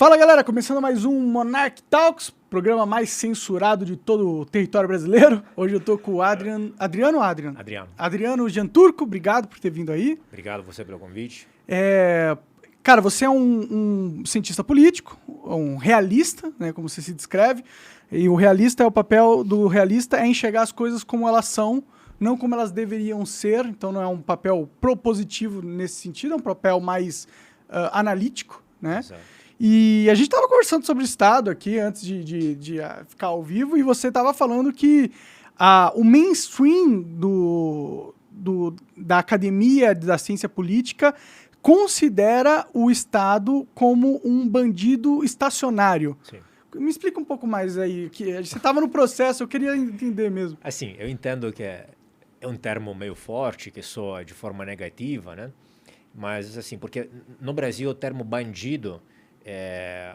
Fala galera, começando mais um Monarch Talks, programa mais censurado de todo o território brasileiro. Hoje eu tô com o Adriano Janturco, obrigado por ter vindo aí. Obrigado você pelo convite. Cara, você é um cientista político, um realista, né, como você se descreve, e o papel do realista é enxergar as coisas como elas são, não como elas deveriam ser, então não é um papel propositivo nesse sentido, é um papel mais analítico, né? Exato. E a gente estava conversando sobre o Estado aqui antes de ficar ao vivo e você estava falando que o mainstream da academia da ciência política considera o Estado como um bandido estacionário. Sim. Me explica um pouco mais aí, que você estava no processo, eu queria entender mesmo. Assim, eu entendo que é um termo meio forte, que soa de forma negativa, né? Mas, assim, porque no Brasil o termo bandido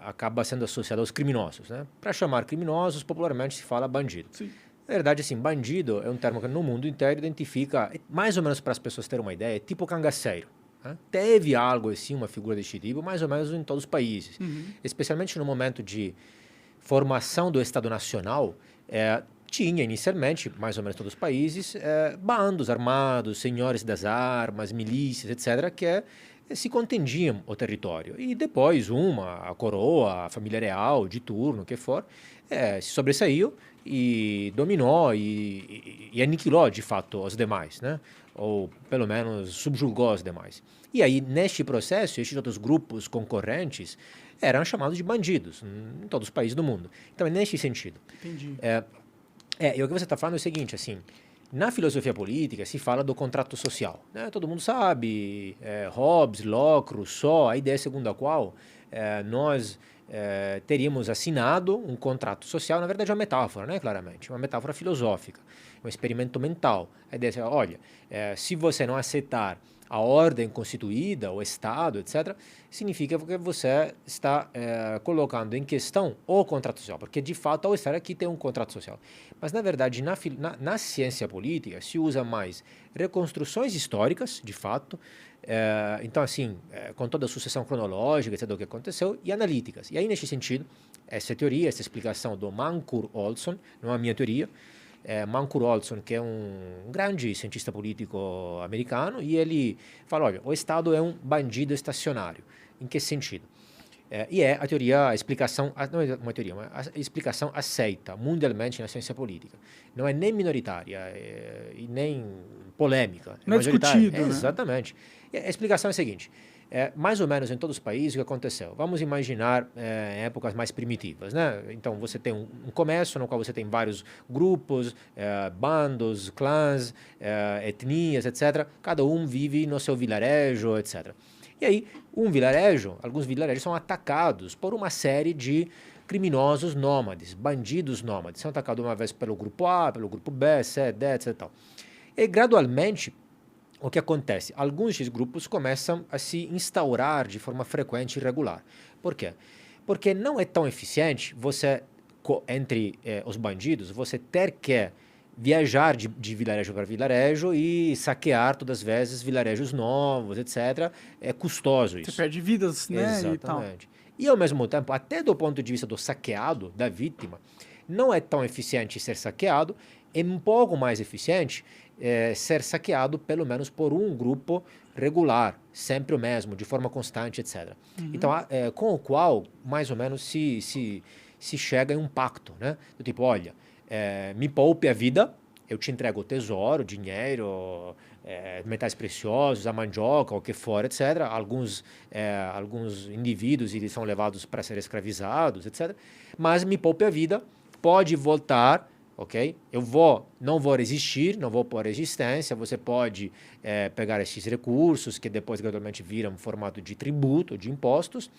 acaba sendo associado aos criminosos, né? Para chamar criminosos, popularmente se fala bandido. Sim. Na verdade, assim, bandido é um termo que no mundo inteiro identifica, mais ou menos para as pessoas terem uma ideia, tipo cangaceiro. Né? Teve algo assim, uma figura deste tipo, mais ou menos em todos os países. Uhum. Especialmente no momento de formação do Estado Nacional, tinha inicialmente, mais ou menos todos os países, bandos armados, senhores das armas, milícias, etc., que se contendiam o território. E depois a coroa, a família real, de turno, o que for, se sobressaiu e dominou e aniquilou, de fato, os demais, né? Ou, pelo menos, subjugou os demais. E aí, neste processo, estes outros grupos concorrentes eram chamados de bandidos em todos os países do mundo. Então, é neste sentido. Entendi. E o que você está falando é o seguinte, assim, na filosofia política se fala do contrato social, né? Todo mundo sabe, Hobbes, Locke, Rousseau, a ideia segundo a qual nós teríamos assinado um contrato social, na verdade é uma metáfora, né? Claramente, uma metáfora filosófica, um experimento mental. A ideia é, olha, se você não aceitar a ordem constituída, o Estado, etc., significa que você está colocando em questão o contrato social, porque de fato ao estar aqui tem um contrato social. Mas na verdade na ciência política se usa mais reconstruções históricas, de fato, então assim, com toda a sucessão cronológica, etc., do que aconteceu, e analíticas. E aí nesse sentido, essa teoria, essa explicação do Mancur Olson, não é a minha teoria, Mancur Olson, que é um grande cientista político americano, e ele fala, olha, o Estado é um bandido estacionário. Em que sentido? E a teoria, a explicação, não é uma teoria, mas a explicação aceita mundialmente na ciência política. Não é nem minoritária e nem polêmica. Não é discutido, né? Exatamente. E a explicação é a seguinte, mais ou menos em todos os países o que aconteceu. Vamos imaginar épocas mais primitivas, né? Então você tem um comércio no qual você tem vários grupos, bandos, clãs, etnias, etc. Cada um vive no seu vilarejo, etc. E aí, alguns vilarejos são atacados por uma série de criminosos nômades, bandidos nômades. São atacados uma vez pelo grupo A, pelo grupo B, C, D, etc. Tal. E gradualmente, o que acontece? Alguns desses grupos começam a se instaurar de forma frequente e regular. Por quê? Porque não é tão eficiente você, entre os bandidos, você ter que viajar de vilarejo para vilarejo e saquear todas as vezes vilarejos novos, etc. É custoso isso. Você perde vidas, né? Exatamente. E ao mesmo tempo, até do ponto de vista do saqueado, da vítima, não é tão eficiente ser saqueado, é um pouco mais eficiente ser saqueado pelo menos por um grupo regular, sempre o mesmo, de forma constante, etc. Uhum. Então, com o qual, mais ou menos, se chega em um pacto, né? Do tipo, olha, me poupe a vida, eu te entrego o tesouro, dinheiro, metais preciosos, a mandioca, o que for, etc. Alguns indivíduos eles são levados para ser escravizados, etc. Mas me poupe a vida, pode voltar, ok? Não vou resistir, não vou pôr resistência, você pode pegar esses recursos que depois gradualmente viram formato de tributo, de impostos,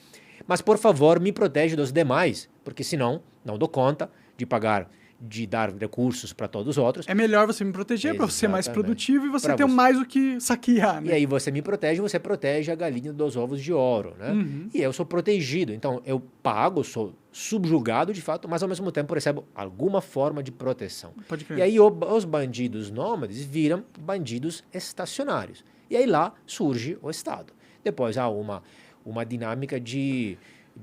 mas por favor me protege dos demais, porque senão não dou conta de pagar, de dar recursos para todos os outros. É melhor você me proteger para você ser mais produtivo e você ter mais o que saquear, né? E aí você me protege, você protege a galinha dos ovos de ouro, né? Uhum. E eu sou protegido, então eu pago, sou subjugado de fato, mas ao mesmo tempo recebo alguma forma de proteção. Pode crer. E aí os bandidos nômades viram bandidos estacionários. E aí lá surge o Estado. Depois há uma dinâmica de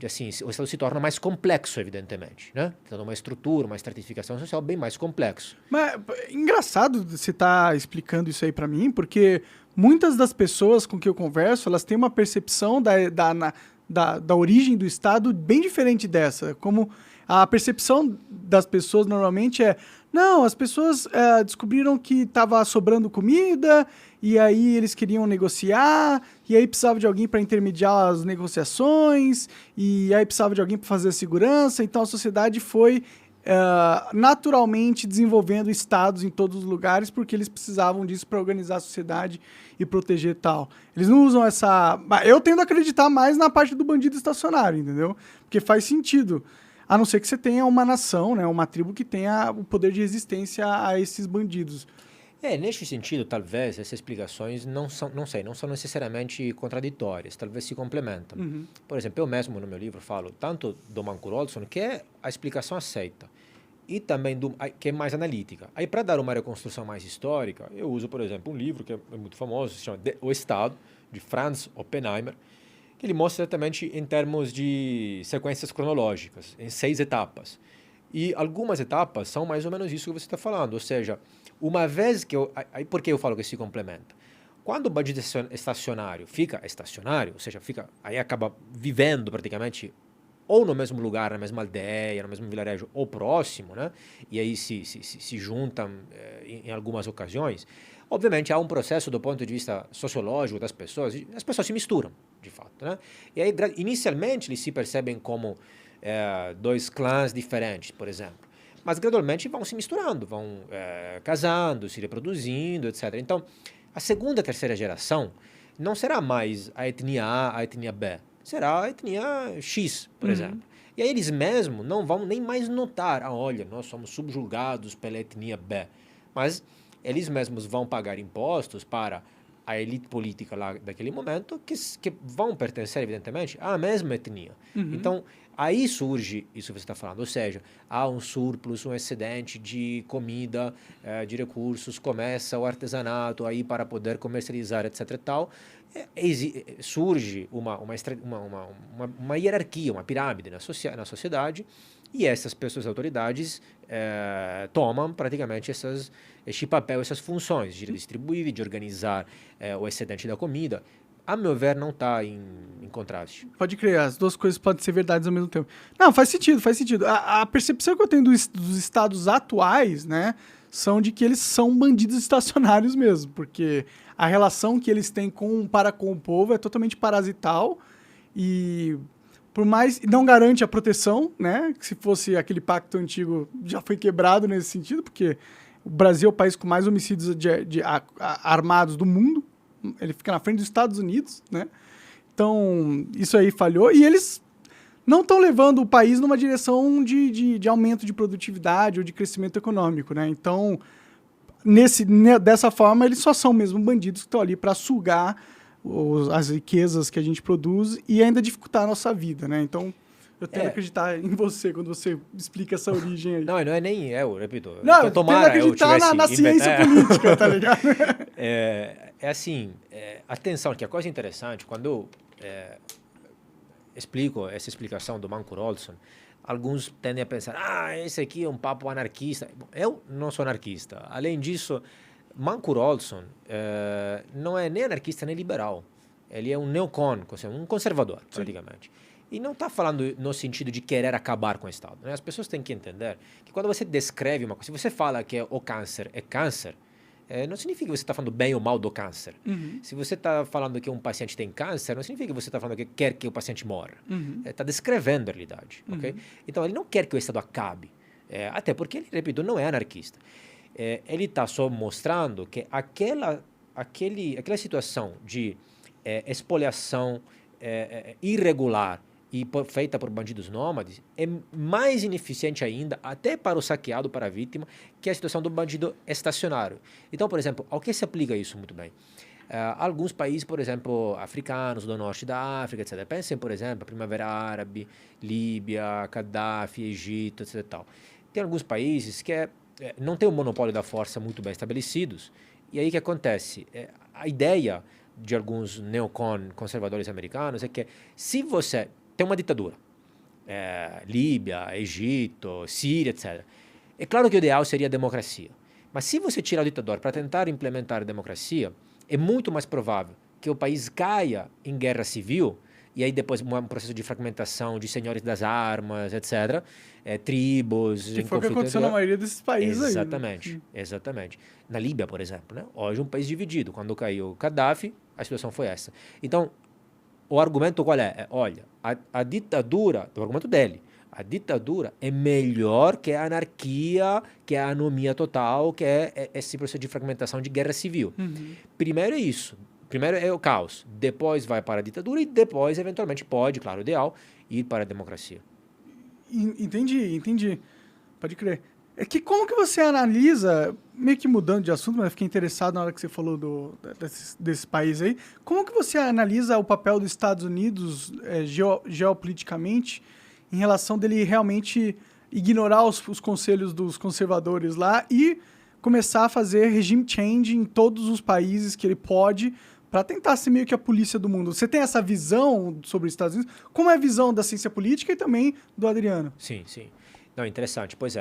assim, o Estado se torna mais complexo, evidentemente, né? Tendo uma estrutura, uma estratificação social bem mais complexo. Mas engraçado você estar explicando isso aí pra mim, porque muitas das pessoas com que eu converso, elas têm uma percepção da origem do Estado bem diferente dessa. Como a percepção das pessoas normalmente é: não, as pessoas descobriram que estava sobrando comida, e aí eles queriam negociar, e aí precisava de alguém para intermediar as negociações, e aí precisava de alguém para fazer a segurança, então a sociedade foi naturalmente desenvolvendo estados em todos os lugares, porque eles precisavam disso para organizar a sociedade e proteger tal. Eles não usam essa... Eu tendo a acreditar mais na parte do bandido estacionário, entendeu? Porque faz sentido. A não ser que você tenha uma nação, né, uma tribo que tenha o poder de resistência a esses bandidos. Neste sentido, talvez essas explicações não são necessariamente contraditórias, talvez se complementam. Uhum. Por exemplo, eu mesmo no meu livro falo tanto do Mancur Olson, que é a explicação aceita, e também que é mais analítica. Aí, para dar uma reconstrução mais histórica, eu uso, por exemplo, um livro que é muito famoso, se chama O Estado, de Franz Oppenheimer, que ele mostra exatamente em termos de sequências cronológicas, em 6 etapas. E algumas etapas são mais ou menos isso que você está falando, ou seja, uma vez que aí por que eu falo que se complementa? Quando o bandido estacionário fica estacionário, ou seja, aí acaba vivendo praticamente ou no mesmo lugar, na mesma aldeia, no mesmo vilarejo, ou próximo, né? E aí se juntam em algumas ocasiões, obviamente há um processo do ponto de vista sociológico das pessoas, as pessoas se misturam, de fato, né? E aí, inicialmente, eles se percebem como dois clãs diferentes, por exemplo. Mas gradualmente vão se misturando, vão casando, se reproduzindo, etc. Então, a segunda e terceira geração não será mais a etnia A, a etnia B. Será a etnia X, por exemplo. E aí eles mesmos não vão nem mais notar, olha, nós somos subjugados pela etnia B. Mas eles mesmos vão pagar impostos para a elite política lá daquele momento, que vão pertencer, evidentemente, à mesma etnia. Então, aí surge isso que você está falando, ou seja, há um surplus, um excedente de comida, de recursos, começa o artesanato aí para poder comercializar, etc. e tal. Surge uma hierarquia, uma pirâmide na sociedade, e essas pessoas, autoridades, tomam praticamente este papel, essas funções de distribuir, de organizar o excedente da comida. A meu ver, não está em contraste. Pode crer, as duas coisas podem ser verdades ao mesmo tempo. Não, faz sentido, faz sentido. A percepção que eu tenho dos estados atuais, né, são de que eles são bandidos estacionários mesmo, porque a relação que eles têm para com o povo é totalmente parasital e, por mais, não garante a proteção, né, que se fosse aquele pacto antigo já foi quebrado nesse sentido, porque o Brasil é o país com mais homicídios armados do mundo. Ele fica na frente dos Estados Unidos, né? Então, isso aí falhou. E eles não estão levando o país numa direção de aumento de produtividade ou de crescimento econômico, né? Então, dessa forma, eles só são mesmo bandidos que estão ali para sugar as riquezas que a gente produz e ainda dificultar a nossa vida, né? Então, eu tento acreditar em você quando você explica essa origem aí. Não é nem eu, repito. Não, eu tento acreditar na ciência política, tá ligado? Atenção, que a coisa interessante, quando eu explico essa explicação do Mancur Olson, alguns tendem a pensar, esse aqui é um papo anarquista. Bom, eu não sou anarquista. Além disso, Mancur Olson não é nem anarquista nem liberal. Ele é um neocon, um conservador, praticamente. E não está falando no sentido de querer acabar com o Estado, né? As pessoas têm que entender que quando você descreve uma coisa, se você fala que o câncer é câncer, não significa que você está falando bem ou mal do câncer. Se você está falando que um paciente tem câncer, não significa que você está falando que quer que o paciente morra. Está descrevendo a realidade. Okay? Então, ele não quer que o Estado acabe. Até porque ele, repito, não é anarquista. Ele está só mostrando que aquela situação de expoliação irregular e feita por bandidos nômades, é mais ineficiente ainda, até para o saqueado, para a vítima, que a situação do bandido estacionário. Então, por exemplo, ao que se aplica isso muito bem? Alguns países, por exemplo, africanos, do norte da África, etc. Pensem, por exemplo, a Primavera Árabe, Líbia, Gaddafi, Egito, etc. Tal. Tem alguns países que não têm um monopólio da força muito bem estabelecidos, e aí o que acontece? A ideia de alguns neocon conservadores americanos é que se você tem uma ditadura. Líbia, Egito, Síria, etc. É claro que o ideal seria a democracia. Mas se você tirar o ditador para tentar implementar a democracia, é muito mais provável que o país caia em guerra civil e aí depois um processo de fragmentação de senhores das armas, etc., tribos... Que foi o que aconteceu na maioria desses países exatamente, aí. Né? Exatamente. Na Líbia, por exemplo, né? Hoje um país dividido. Quando caiu Gaddafi, a situação foi essa. Então, o argumento qual é? Olha, a ditadura, o argumento dele, a ditadura é melhor que a anarquia, que a anomia total, que é esse processo de fragmentação de guerra civil. Primeiro é isso. Primeiro é o caos, depois vai para a ditadura e depois, eventualmente, pode, claro, o ideal, ir para a democracia. Entendi. Pode crer. É que como que você analisa, meio que mudando de assunto, mas eu fiquei interessado na hora que você falou desse país aí, como que você analisa o papel dos Estados Unidos geopoliticamente em relação dele realmente ignorar os conselhos dos conservadores lá e começar a fazer regime change em todos os países que ele pode para tentar ser meio que a polícia do mundo? Você tem essa visão sobre os Estados Unidos? Como é a visão da ciência política e também do Adriano? Sim. Não, interessante. Pois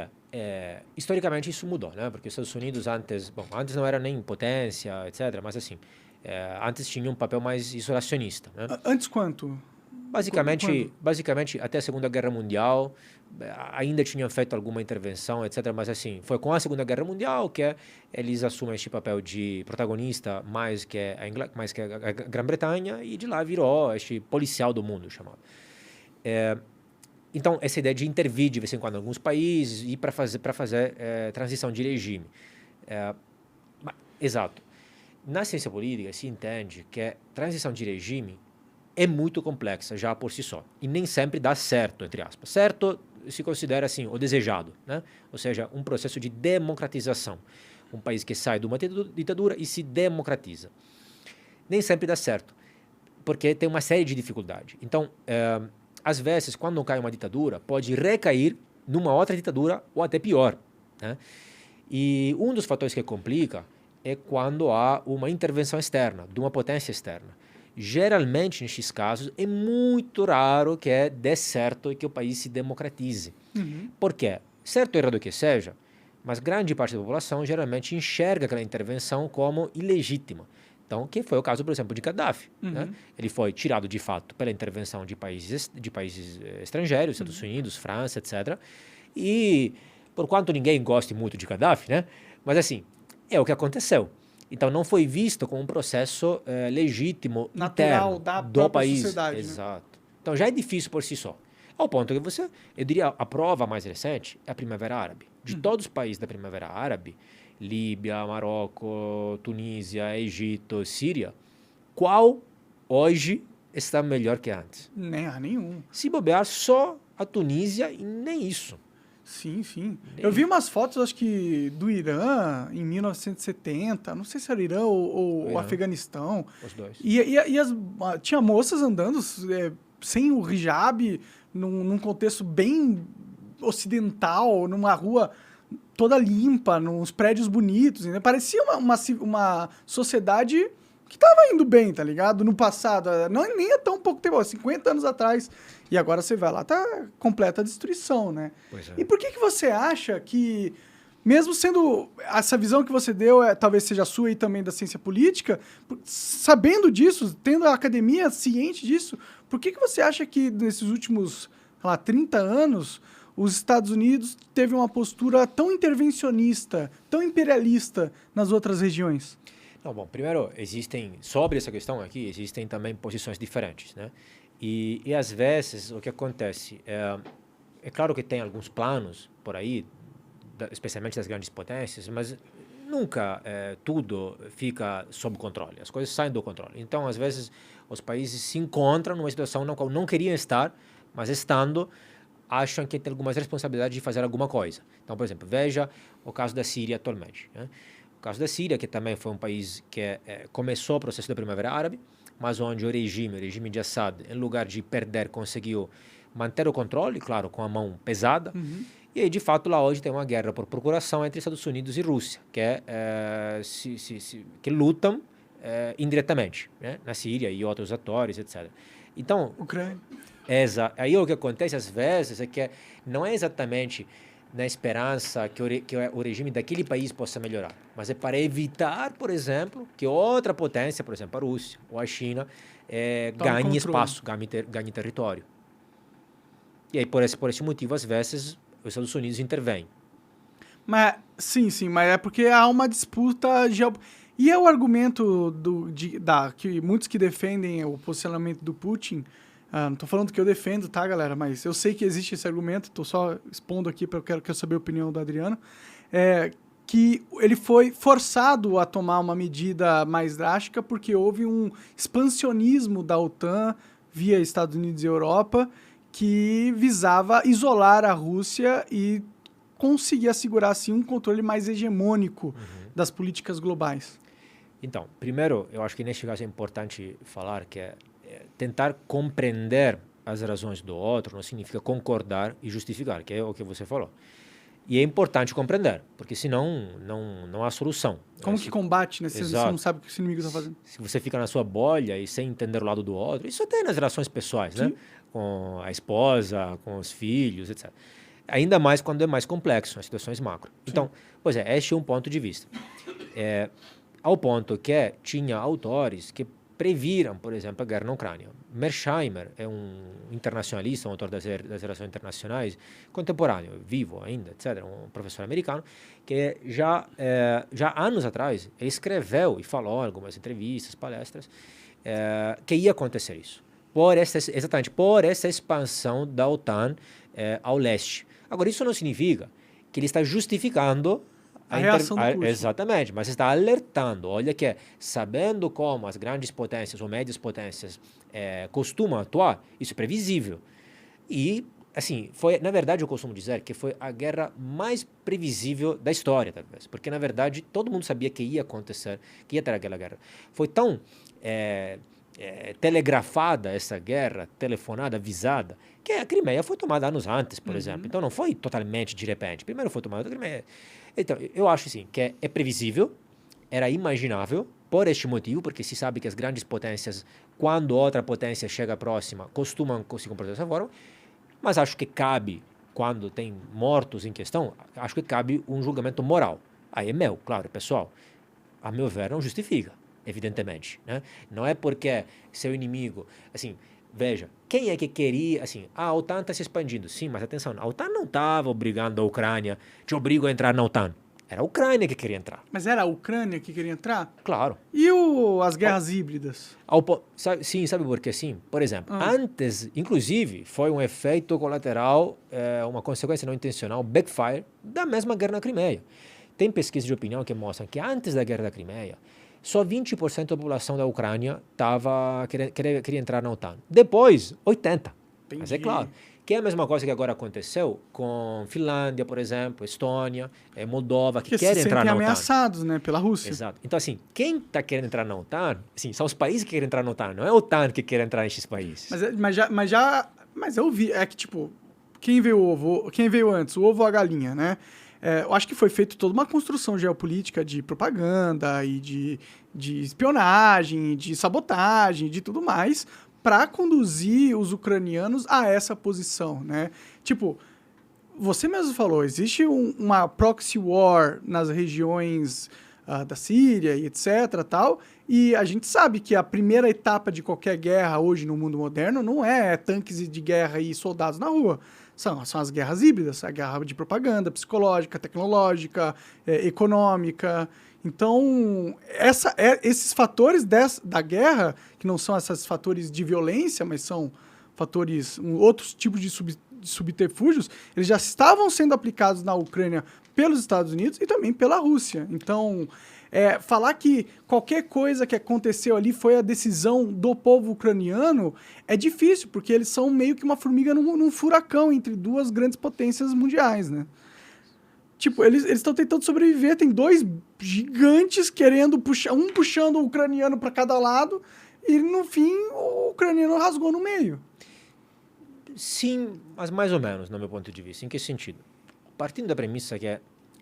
historicamente isso mudou, né? Porque os Estados Unidos antes não era nem potência, etc., mas assim, antes tinha um papel mais isolacionista, né? Antes quanto? Basicamente, até a Segunda Guerra Mundial, ainda tinham feito alguma intervenção, etc., mas assim, foi com a Segunda Guerra Mundial que eles assumem este papel de protagonista mais que a Grã-Bretanha, e de lá virou este policial do mundo, chamado. Então, essa ideia de intervir de vez em quando em alguns países e para fazer transição de regime. Exato. Na ciência política se entende que a transição de regime é muito complexa já por si só. E nem sempre dá certo, entre aspas. Certo se considera assim o desejado, né? Ou seja, um processo de democratização. Um país que sai de uma ditadura e se democratiza. Nem sempre dá certo, porque tem uma série de dificuldades. Então, às vezes, quando cai uma ditadura, pode recair numa outra ditadura ou até pior, né? E um dos fatores que complica é quando há uma intervenção externa, de uma potência externa. Geralmente, nesses casos, é muito raro que dê certo e que o país se democratize. Por quê? Certo ou errado que seja, mas grande parte da população geralmente enxerga aquela intervenção como ilegítima. Então, que foi o caso, por exemplo, de Gaddafi. Né? Ele foi tirado, de fato, pela intervenção de países estrangeiros, Estados Unidos, França, etc. E, por quanto ninguém goste muito de Gaddafi, né? Mas, assim, é o que aconteceu. Então, não foi visto como um processo legítimo, natural interno do país. Sociedade. Exato. Né? Então, já é difícil por si só. Ao ponto que eu diria, a prova mais recente é a Primavera Árabe. De todos os países da Primavera Árabe, Líbia, Marrocos, Tunísia, Egito, Síria, qual hoje está melhor que antes? Nenhum. Se bobear, só a Tunísia e nem isso. Sim. Eu vi umas fotos, acho que, do Irã, em 1970. Não sei se era Irã ou Irã. Afeganistão. Os dois. Tinha moças andando sem o hijab, num contexto bem ocidental, numa rua toda limpa, nos prédios bonitos. Né? Parecia uma sociedade que estava indo bem, tá ligado? No passado. Nem há tão pouco tempo, 50 anos atrás. E agora você vai lá, tá completa destruição, né? Pois é. E por que você acha que, mesmo sendo essa visão que você deu, talvez seja sua e também da ciência política, sabendo disso, tendo a academia ciente disso, por que você acha que nesses últimos, 30 anos, os Estados Unidos teve uma postura tão intervencionista, tão imperialista nas outras regiões? Não, bom, primeiro, sobre essa questão aqui, existem também posições diferentes, né? E às vezes, o que acontece, é claro que tem alguns planos por aí, especialmente das grandes potências, mas nunca tudo fica sob controle, as coisas saem do controle. Então, às vezes, os países se encontram numa situação na qual não queriam estar, mas estando, acham que tem algumas responsabilidades de fazer alguma coisa. Então, por exemplo, veja o caso da Síria atualmente, né? O caso da Síria, que também foi um país que começou o processo da Primavera Árabe, mas onde o regime de Assad, em lugar de perder, conseguiu manter o controle, claro, com a mão pesada. E aí, de fato, lá hoje tem uma guerra por procuração entre Estados Unidos e Rússia, que lutam indiretamente, né? Na Síria e outros atores, etc. Então, Ucrânia. aí o que acontece às vezes é que não é exatamente na esperança que o regime daquele país possa melhorar, mas é para evitar, por exemplo, que outra potência, por exemplo, a Rússia ou a China, ganhe espaço, ganhe território. E aí, por esse motivo, às vezes, os Estados Unidos intervêm. Mas, sim, mas é porque há uma disputa E é o argumento que muitos que defendem o posicionamento do Putin. Não tô falando que eu defendo, tá, galera? Mas eu sei que existe esse argumento, tô só expondo aqui porque eu quero saber a opinião do Adriano. Que ele foi forçado a tomar uma medida mais drástica porque houve um expansionismo da OTAN via Estados Unidos e Europa que visava isolar a Rússia e conseguir assegurar, assim, um controle mais hegemônico das políticas globais. Então, primeiro, eu acho que neste caso é importante falar que tentar compreender as razões do outro não significa concordar e justificar, que é o que você falou. E é importante compreender, porque senão não há solução. Como que combate, né? Se você não sabe o que o inimigo está fazendo. Se você fica na sua bolha e sem entender o lado do outro, isso até nas relações pessoais, né? Com a esposa, com os filhos, etc. Ainda mais quando é mais complexo, nas situações macro. Sim. Então, pois este é um ponto de vista. Ao ponto que tinha autores que previram, por exemplo, a guerra na Ucrânia. Mearsheimer é um internacionalista, um autor das relações internacionais, contemporâneo, vivo ainda, etc., um professor americano, que já anos atrás escreveu e falou em algumas entrevistas, palestras, que ia acontecer isso. Exatamente por essa expansão da OTAN ao leste. Agora, isso não significa que ele está justificando a reação do Putin. Exatamente, mas está alertando. Olha que, sabendo como as grandes potências ou médias potências costumam atuar, isso é previsível. E, assim, na verdade, eu costumo dizer que foi a guerra mais previsível da história, talvez. Porque, na verdade, todo mundo sabia que ia acontecer, que ia ter aquela guerra. Foi tão telegrafada essa guerra, telefonada, avisada, que a Crimeia foi tomada anos antes, por exemplo. Então, não foi totalmente de repente. Primeiro foi tomada a Crimeia. Então, eu acho assim, que é previsível, era imaginável, por este motivo, porque se sabe que as grandes potências, quando outra potência chega próxima, costumam se comportar dessa forma, mas acho que cabe, quando tem mortos em questão, acho que cabe um julgamento moral. Aí é meu, claro, pessoal. A meu ver, não justifica, evidentemente, né? Não é porque seu inimigo, assim, veja, quem é que queria, assim, a OTAN está se expandindo, sim, mas atenção, a OTAN não estava obrigando a Ucrânia, te obrigo a entrar na OTAN. Era a Ucrânia que queria entrar. Mas era a Ucrânia que queria entrar? Claro. E as guerras híbridas? Sim, sabe por que sim? Por exemplo, antes, inclusive, foi um efeito colateral, uma consequência não intencional, backfire, da mesma guerra na Crimeia. Tem pesquisas de opinião que mostram que antes da guerra da Crimeia, só 20% da população da Ucrânia queria entrar na OTAN. Depois, 80%. Entendi. Mas é claro, que é a mesma coisa que agora aconteceu com Finlândia, por exemplo, Estônia, Moldova, que querem entrar na OTAN. Ameaçados, né, pela Rússia. Exato. Então, assim, quem está querendo entrar na OTAN, assim, são os países que querem entrar na OTAN, não é a OTAN que quer entrar nesses países. Mas eu vi, é que, tipo, quem veio antes, o ovo ou a galinha, né? Eu acho que foi feita toda uma construção geopolítica de propaganda e de espionagem, de sabotagem, de tudo mais, para conduzir os ucranianos a essa posição, né? Tipo, você mesmo falou, existe uma proxy war nas regiões da Síria e etc, tal, e a gente sabe que a primeira etapa de qualquer guerra hoje no mundo moderno não é tanques de guerra e soldados na rua. São as guerras híbridas, a guerra de propaganda, psicológica, tecnológica, econômica. Então, esses fatores da guerra, que não são esses fatores de violência, mas são fatores, outros tipos de subterfúgios, eles já estavam sendo aplicados na Ucrânia pelos Estados Unidos e também pela Rússia. Então, falar que qualquer coisa que aconteceu ali foi a decisão do povo ucraniano é difícil, porque eles são meio que uma formiga num furacão entre duas grandes potências mundiais, né? Tipo, eles estão tentando sobreviver, tem dois gigantes querendo puxando o ucraniano para cada lado, e no fim o ucraniano rasgou no meio. Sim, mas mais ou menos, no meu ponto de vista. Em que sentido? Partindo da premissa que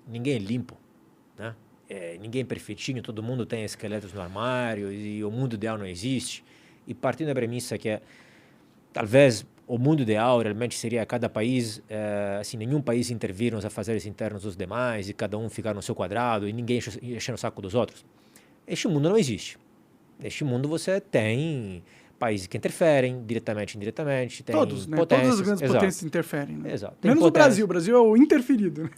ninguém é limpo, né? ninguém é perfeitinho, todo mundo tem esqueletos no armário e o mundo ideal não existe. E partindo da premissa que talvez o mundo ideal realmente seria cada país, assim, nenhum país intervir nos afazeres internos dos demais e cada um ficar no seu quadrado e ninguém enchendo o saco dos outros. Este mundo não existe. Neste mundo você tem países que interferem diretamente, indiretamente, tem todos, né? potências. Todas as grandes Exato. potências interferem. Né? Exato. Menos o Brasil. O Brasil é o interferido. Né?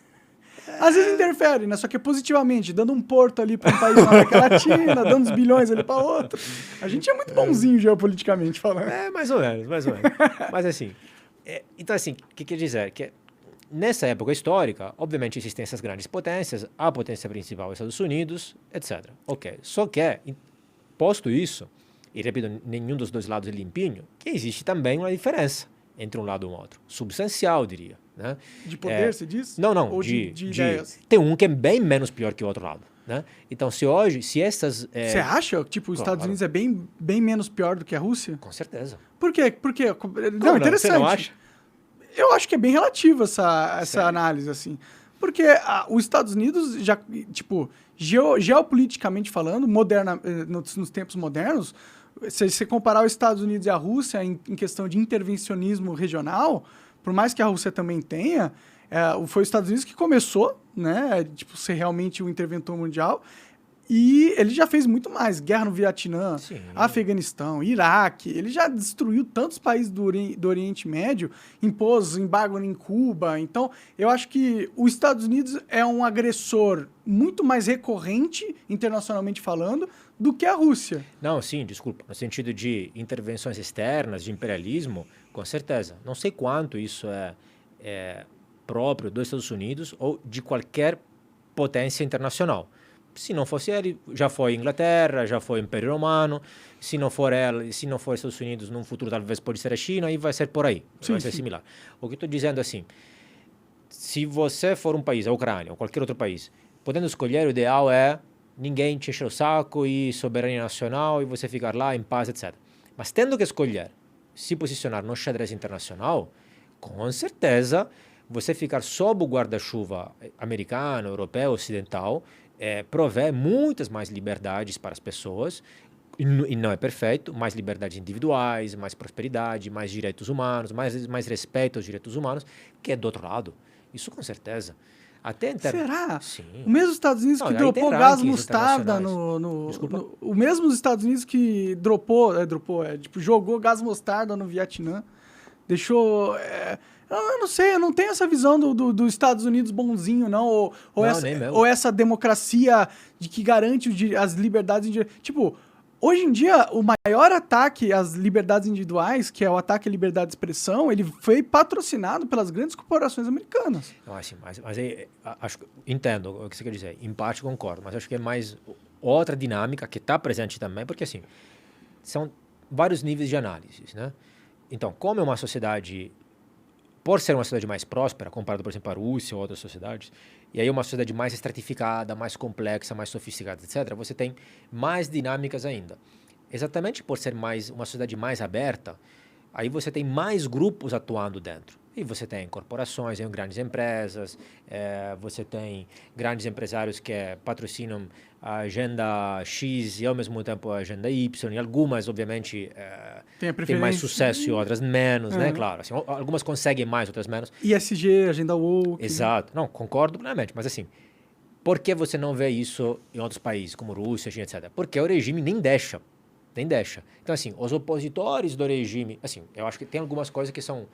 Às vezes interfere, né? Só que é positivamente, dando um porto ali para um país na América Latina, dando uns bilhões ali para outro. A gente é muito bonzinho geopoliticamente falando. Mais ou menos, mais ou menos. Mas assim, então assim, o que quer dizer? Que nessa época histórica, obviamente existem essas grandes potências, a potência principal é os Estados Unidos, etc. Ok, só que, posto isso, e repito, nenhum dos dois lados é limpinho, que existe também uma diferença entre um lado e o outro. Substancial, diria. Né? De poder, você diz? Não, não. Ou de ideias? Tem um que é bem menos pior que o outro lado. Né? Então, se essas... Você acha? Tipo, os Estados Unidos é bem menos pior do que a Rússia? Com certeza. Por quê? Porque... Não, interessante. Você não acha? Eu acho que é bem relativo essa análise, assim. Porque os Estados Unidos, já, tipo, geopoliticamente falando, nos tempos modernos, se você comparar os Estados Unidos e a Rússia em questão de intervencionismo regional, por mais que a Rússia também tenha, foi os Estados Unidos que começou, né, tipo, ser realmente o interventor mundial, e ele já fez muito mais. Guerra no Vietnã, Sim. Afeganistão, Iraque. Ele já destruiu tantos países do Oriente Médio, impôs embargo em Cuba. Então, eu acho que os Estados Unidos é um agressor muito mais recorrente, internacionalmente falando, do que a Rússia. Não, sim, desculpa. No sentido de intervenções externas, de imperialismo, com certeza. Não sei quanto isso é próprio dos Estados Unidos ou de qualquer potência internacional. Se não fosse ele, já foi Inglaterra, já foi Império Romano. Se não for ela, se não for Estados Unidos, num futuro talvez pode ser a China e vai ser por aí. Vai ser similar. O que eu estou dizendo assim, se você for um país, a Ucrânia ou qualquer outro país, podendo escolher, o ideal é ninguém te encher o saco e soberania nacional e você ficar lá em paz, etc. Mas tendo que escolher se posicionar no xadrez internacional, com certeza você ficar sob o guarda-chuva americano, europeu, ocidental, provê muitas mais liberdades para as pessoas, e não é perfeito, mais liberdades individuais, mais prosperidade, mais direitos humanos, mais respeito aos direitos humanos, que é do outro lado. Isso com certeza. Será? Sim. O mesmo Estados Unidos que dropou gás mostarda o mesmo Estados Unidos que jogou gás mostarda no Vietnã, deixou... Eu não sei, eu não tenho essa visão dos Estados Unidos bonzinho, não. Ou essa democracia de que garante as liberdades individuais. Tipo, hoje em dia, o maior ataque às liberdades individuais, que é o ataque à liberdade de expressão, ele foi patrocinado pelas grandes corporações americanas. Não, assim, mas entendo o que você quer dizer. Em parte concordo, mas acho que é mais outra dinâmica que está presente também, porque assim, são vários níveis de análise, né? Então, como é uma sociedade... Por ser uma sociedade mais próspera, comparado, por exemplo, à Rússia ou outras sociedades, e aí uma sociedade mais estratificada, mais complexa, mais sofisticada, etc., você tem mais dinâmicas ainda. Exatamente por ser uma sociedade mais aberta, aí você tem mais grupos atuando dentro. E você tem corporações, grandes empresas, você tem grandes empresários que patrocinam a agenda X e ao mesmo tempo a agenda Y, e algumas, obviamente, têm mais sucesso e outras menos, né? Claro, assim, algumas conseguem mais, outras menos. ISG, agenda woke. Exato. Não, concordo plenamente, mas assim, por que você não vê isso em outros países, como Rússia, China, etc.? Porque o regime nem deixa. Então, assim, os opositores do regime... Assim, eu acho que tem algumas coisas que são...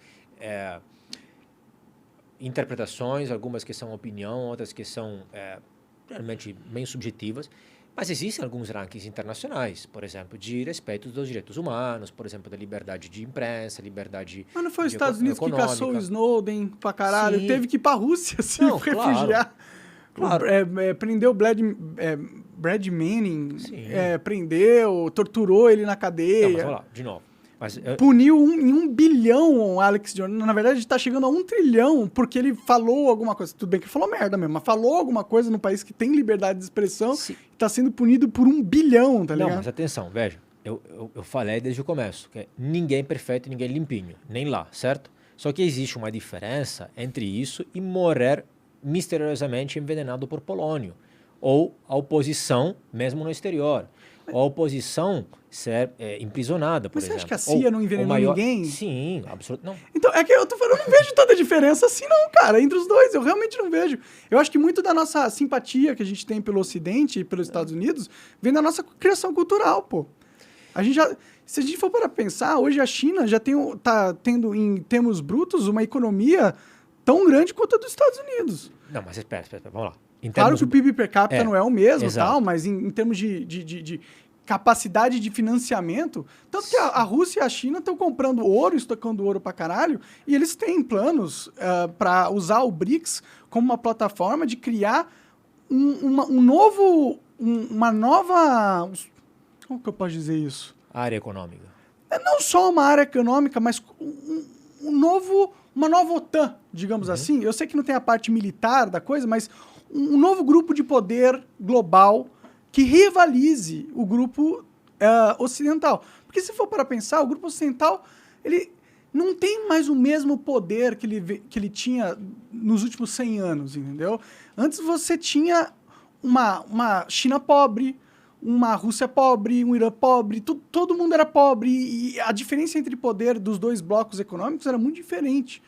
interpretações, algumas que são opinião, outras que são realmente bem subjetivas, mas existem alguns rankings internacionais, por exemplo, de respeito dos direitos humanos, por exemplo, da liberdade de imprensa, liberdade Mas não foi os Estados Unidos que caçou o Snowden pra caralho, teve que ir pra Rússia se refugiar. Claro. Prendeu Brad Manning, prendeu, torturou ele na cadeia. Não, mas vamos lá, de novo. Puniu em 1 bilhão o Alex Jones. Na verdade, está chegando a 1 trilhão porque ele falou alguma coisa. Tudo bem que ele falou merda mesmo, mas falou alguma coisa no país que tem liberdade de expressão e está sendo punido por 1 bilhão, tá ligado? Não, mas atenção, veja. Eu falei desde o começo que ninguém é perfeito, ninguém é limpinho. Nem lá, certo? Só que existe uma diferença entre isso e morrer misteriosamente envenenado por polônio. ou a oposição, mesmo no exterior. Ou a oposição ser imprisonada, por Mas exemplo. você acha que a CIA não envenenou ninguém? Sim, absolutamente. Não. Então, é que eu tô falando, eu não vejo tanta diferença assim não, cara, entre os dois. Eu realmente não vejo. Eu acho que muito da nossa simpatia que a gente tem pelo Ocidente e pelos Estados Unidos vem da nossa criação cultural, pô. A gente já... Se a gente for para pensar, hoje a China já tá tendo, em termos brutos, uma economia tão grande quanto a dos Estados Unidos. Não, mas espera, vamos lá. Claro que o PIB per capita não é o mesmo, exato. tal, mas em termos de capacidade de financiamento, tanto que a Rússia e a China estão comprando ouro, estocando ouro pra caralho, e eles têm planos para usar o BRICS como uma plataforma de criar uma nova... Como que eu posso dizer isso? Área econômica. Não só uma área econômica, mas uma nova OTAN, digamos assim. Eu sei que não tem a parte militar da coisa, mas um novo grupo de poder global que rivalize o grupo ocidental. Porque se for para pensar, o grupo ocidental ele não tem mais o mesmo poder que ele tinha nos últimos 100 anos, entendeu? Antes você tinha uma China pobre, uma Rússia pobre, um Irã pobre, todo mundo era pobre e a diferença entre poder dos dois blocos econômicos era muito diferente.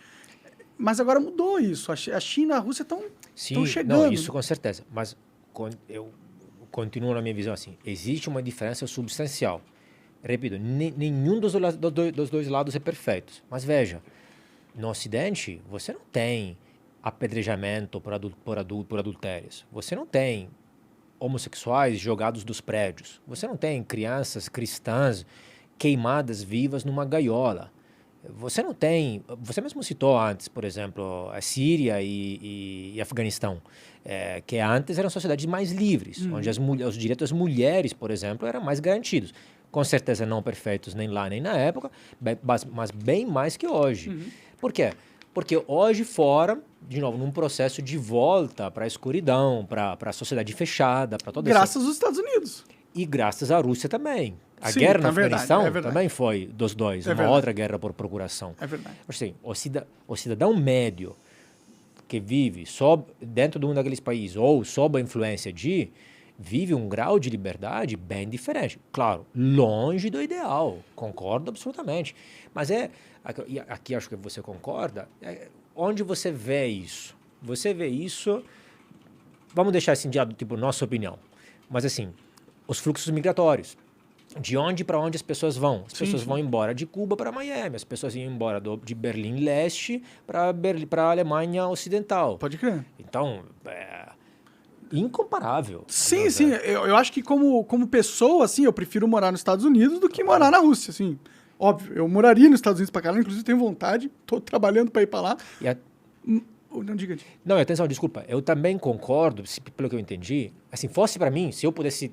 Mas agora mudou isso. A China e a Rússia estão chegando. Não, isso com certeza. Mas eu continuo na minha visão assim. Existe uma diferença substancial. Repito, nenhum dos dois lados é perfeito. Mas veja, no Ocidente, você não tem apedrejamento por adultérios. Você não tem homossexuais jogados dos prédios. Você não tem crianças cristãs queimadas vivas numa gaiola. Você não tem... Você mesmo citou antes, por exemplo, a Síria e Afeganistão, que antes eram sociedades mais livres, onde os direitos das mulheres, por exemplo, eram mais garantidos. Com certeza não perfeitos nem lá nem na época, mas bem mais que hoje. Por quê? Porque hoje fora, de novo, num processo de volta para a escuridão, para a sociedade fechada, para toda graças aos Estados Unidos. E graças à Rússia também. A Sim, guerra no verdade, Afeganistão também foi dos dois, uma outra guerra por procuração. É verdade. Assim, o cidadão médio que vive dentro de um daqueles países ou sob a influência vive um grau de liberdade bem diferente. Claro, longe do ideal, concordo absolutamente. Mas aqui acho que você concorda, onde você vê isso? Você vê isso, vamos deixar assim de lado, tipo, nossa opinião, mas assim, os fluxos migratórios. De onde para onde as pessoas vão? As pessoas vão embora de Cuba para Miami, as pessoas iam embora de Berlim Leste para a Alemanha Ocidental. Pode crer. Então, incomparável. Sim. Eu acho que como pessoa, assim, eu prefiro morar nos Estados Unidos do que morar na Rússia, assim. Óbvio, eu moraria nos Estados Unidos pra caralho, inclusive tenho vontade, tô trabalhando pra ir pra lá. Não, diga. Não, atenção, desculpa. Eu também concordo, pelo que eu entendi, assim, fosse para mim, se eu pudesse,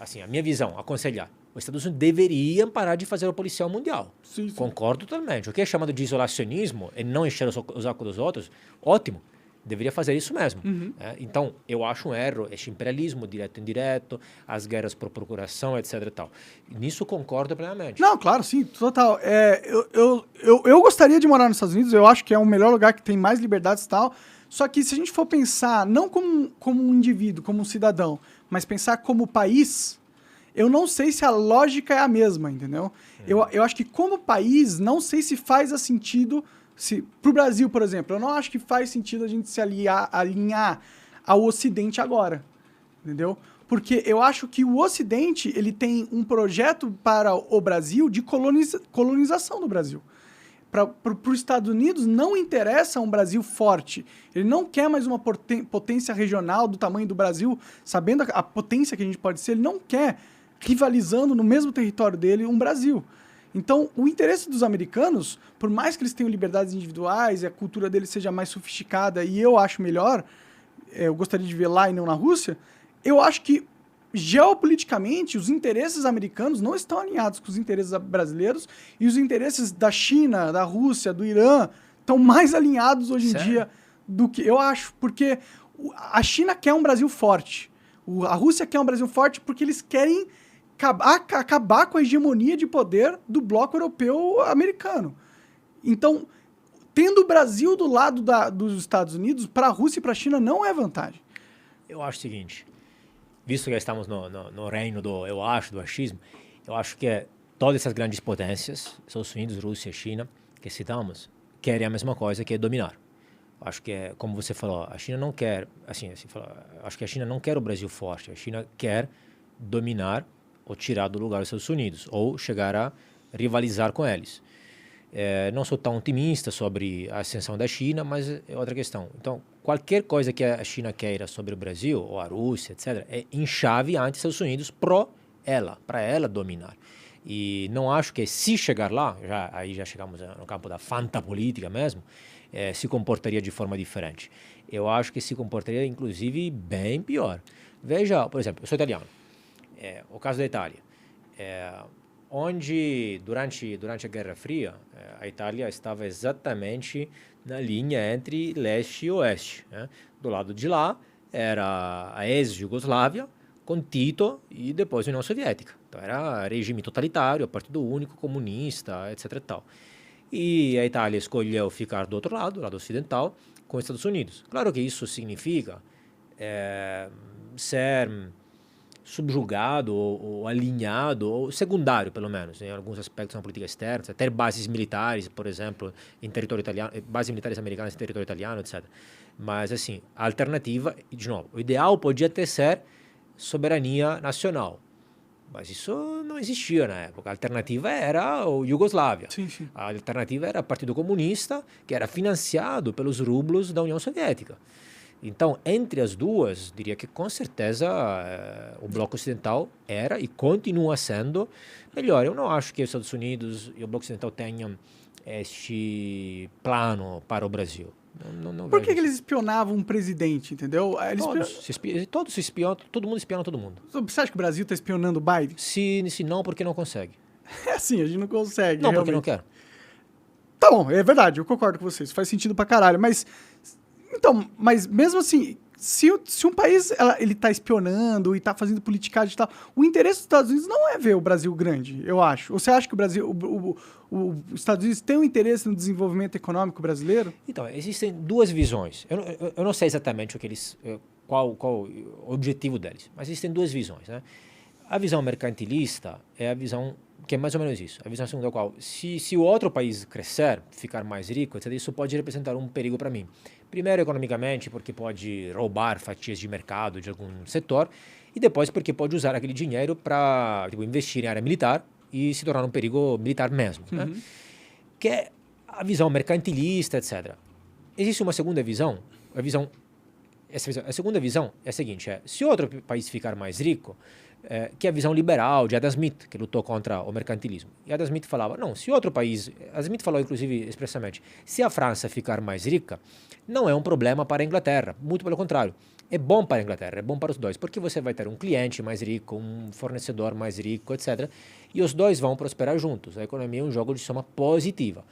assim, a minha visão, aconselhar, os Estados Unidos deveriam parar de fazer o policial mundial. Sim. Concordo totalmente. O que é chamado de isolacionismo e não encher os sacos dos outros, ótimo. Deveria fazer isso mesmo. Então, eu acho um erro esse imperialismo direto e indireto, as guerras por procuração, etc. e tal. Nisso concordo plenamente. Não, claro, sim, total. Eu gostaria de morar nos Estados Unidos, eu acho que é o melhor lugar que tem mais liberdades e tal. Só que se a gente for pensar, não como um indivíduo, como um cidadão, mas pensar como país, eu não sei se a lógica é a mesma, entendeu? Eu acho que como país, não sei se faz sentido... Para o Brasil, por exemplo, eu não acho que faz sentido a gente se alinhar ao Ocidente agora, entendeu? Porque eu acho que o Ocidente ele tem um projeto para o Brasil de colonização do Brasil. Para os Estados Unidos não interessa um Brasil forte. Ele não quer mais uma potência regional do tamanho do Brasil, sabendo a potência que a gente pode ser, ele não quer rivalizando no mesmo território dele um Brasil. Então, o interesse dos americanos, por mais que eles tenham liberdades individuais e a cultura deles seja mais sofisticada, e eu acho melhor, eu gostaria de ver lá e não na Rússia, eu acho que, geopoliticamente, os interesses americanos não estão alinhados com os interesses brasileiros e os interesses da China, da Rússia, do Irã, estão mais alinhados hoje em dia do que eu acho, porque a China quer um Brasil forte, a Rússia quer um Brasil forte porque eles querem acabar com a hegemonia de poder do bloco europeu americano. Então, tendo o Brasil do lado dos Estados Unidos, para a Rússia e para a China não é vantagem. Eu acho o seguinte, visto que estamos no reino do achismo, eu acho que todas essas grandes potências, Estados Unidos, Rússia, China, que citamos, querem a mesma coisa, que é dominar. Acho que, como você falou, a China não quer, acho que a China não quer o Brasil forte, a China quer dominar ou tirar do lugar dos Estados Unidos, ou chegar a rivalizar com eles. Não sou tão otimista sobre a ascensão da China, mas é outra questão. Então, qualquer coisa que a China queira sobre o Brasil, ou a Rússia, etc., é em chave anti-Estados Unidos para ela dominar. E não acho que, se chegar lá, aí já chegamos no campo da fantapolítica mesmo, se comportaria de forma diferente. Eu acho que se comportaria, inclusive, bem pior. Veja, por exemplo, eu sou italiano. O caso da Itália. Onde, durante a Guerra Fria, a Itália estava exatamente na linha entre leste e oeste. Né? Do lado de lá, era a ex-Jugoslávia, com Tito e depois a União Soviética. Então era regime totalitário, partido único, comunista, etc. e tal. E a Itália escolheu ficar do outro lado, lado ocidental, com os Estados Unidos. Claro que isso significa ser subjugado ou alinhado, ou secundário, pelo menos, em alguns aspectos na política externa, ter bases militares, por exemplo, em território italiano, bases militares americanas em território italiano, etc. Mas, assim, a alternativa, de novo, o ideal podia ter ser soberania nacional. Mas isso não existia na época. A alternativa era a Iugoslávia. Sim, sim. A alternativa era o Partido Comunista, que era financiado pelos rublos da União Soviética. Então, entre as duas, diria que com certeza o bloco ocidental era e continua sendo melhor. Eu não acho que os Estados Unidos e o bloco ocidental tenham este plano para o Brasil. Não Por que eles espionavam um presidente, entendeu? Todos se espionam, todo mundo espiona todo mundo. Você acha que o Brasil está espionando o Biden? Se não, porque não consegue. É assim, a gente não consegue. Não, realmente. porque não quer. Tá bom, é verdade, eu concordo com vocês. Faz sentido pra caralho. Mas mesmo assim, se um país ele tá espionando e tá fazendo politicagem e tal, o interesse dos Estados Unidos não é ver o Brasil grande, eu acho. Ou você acha que os Estados Unidos tem um interesse no desenvolvimento econômico brasileiro? Então, existem duas visões. Eu não sei exatamente qual o objetivo deles, mas existem duas visões. Né? A visão mercantilista é a visão que é mais ou menos isso. A visão segundo a qual, se o outro país crescer, ficar mais rico, etc., isso pode representar um perigo para mim. Primeiro, economicamente, porque pode roubar fatias de mercado de algum setor, e depois porque pode usar aquele dinheiro para investir em área militar e se tornar um perigo militar mesmo. Né? Que é a visão mercantilista, etc. Existe uma segunda visão. A segunda visão é a seguinte, se outro país ficar mais rico, que é a visão liberal de Adam Smith, que lutou contra o mercantilismo. E Adam Smith falava, não, se outro país... Adam Smith falou, inclusive, expressamente, se a França ficar mais rica, não é um problema para a Inglaterra, muito pelo contrário. É bom para a Inglaterra, é bom para os dois, porque você vai ter um cliente mais rico, um fornecedor mais rico, etc. E os dois vão prosperar juntos. A economia é um jogo de soma positiva.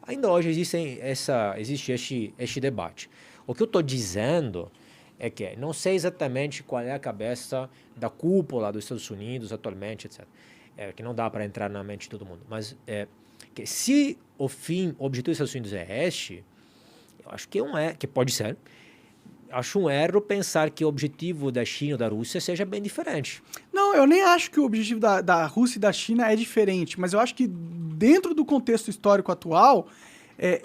Ainda hoje existe este debate. O que eu estou dizendo é que não sei exatamente qual é a cabeça da cúpula dos Estados Unidos atualmente, etc. Que não dá para entrar na mente de todo mundo. Mas que se o objetivo dos Estados Unidos é este, eu acho que que pode ser. Acho um erro pensar que o objetivo da China ou da Rússia seja bem diferente. Não, eu nem acho que o objetivo da Rússia e da China é diferente, mas eu acho que dentro do contexto histórico atual,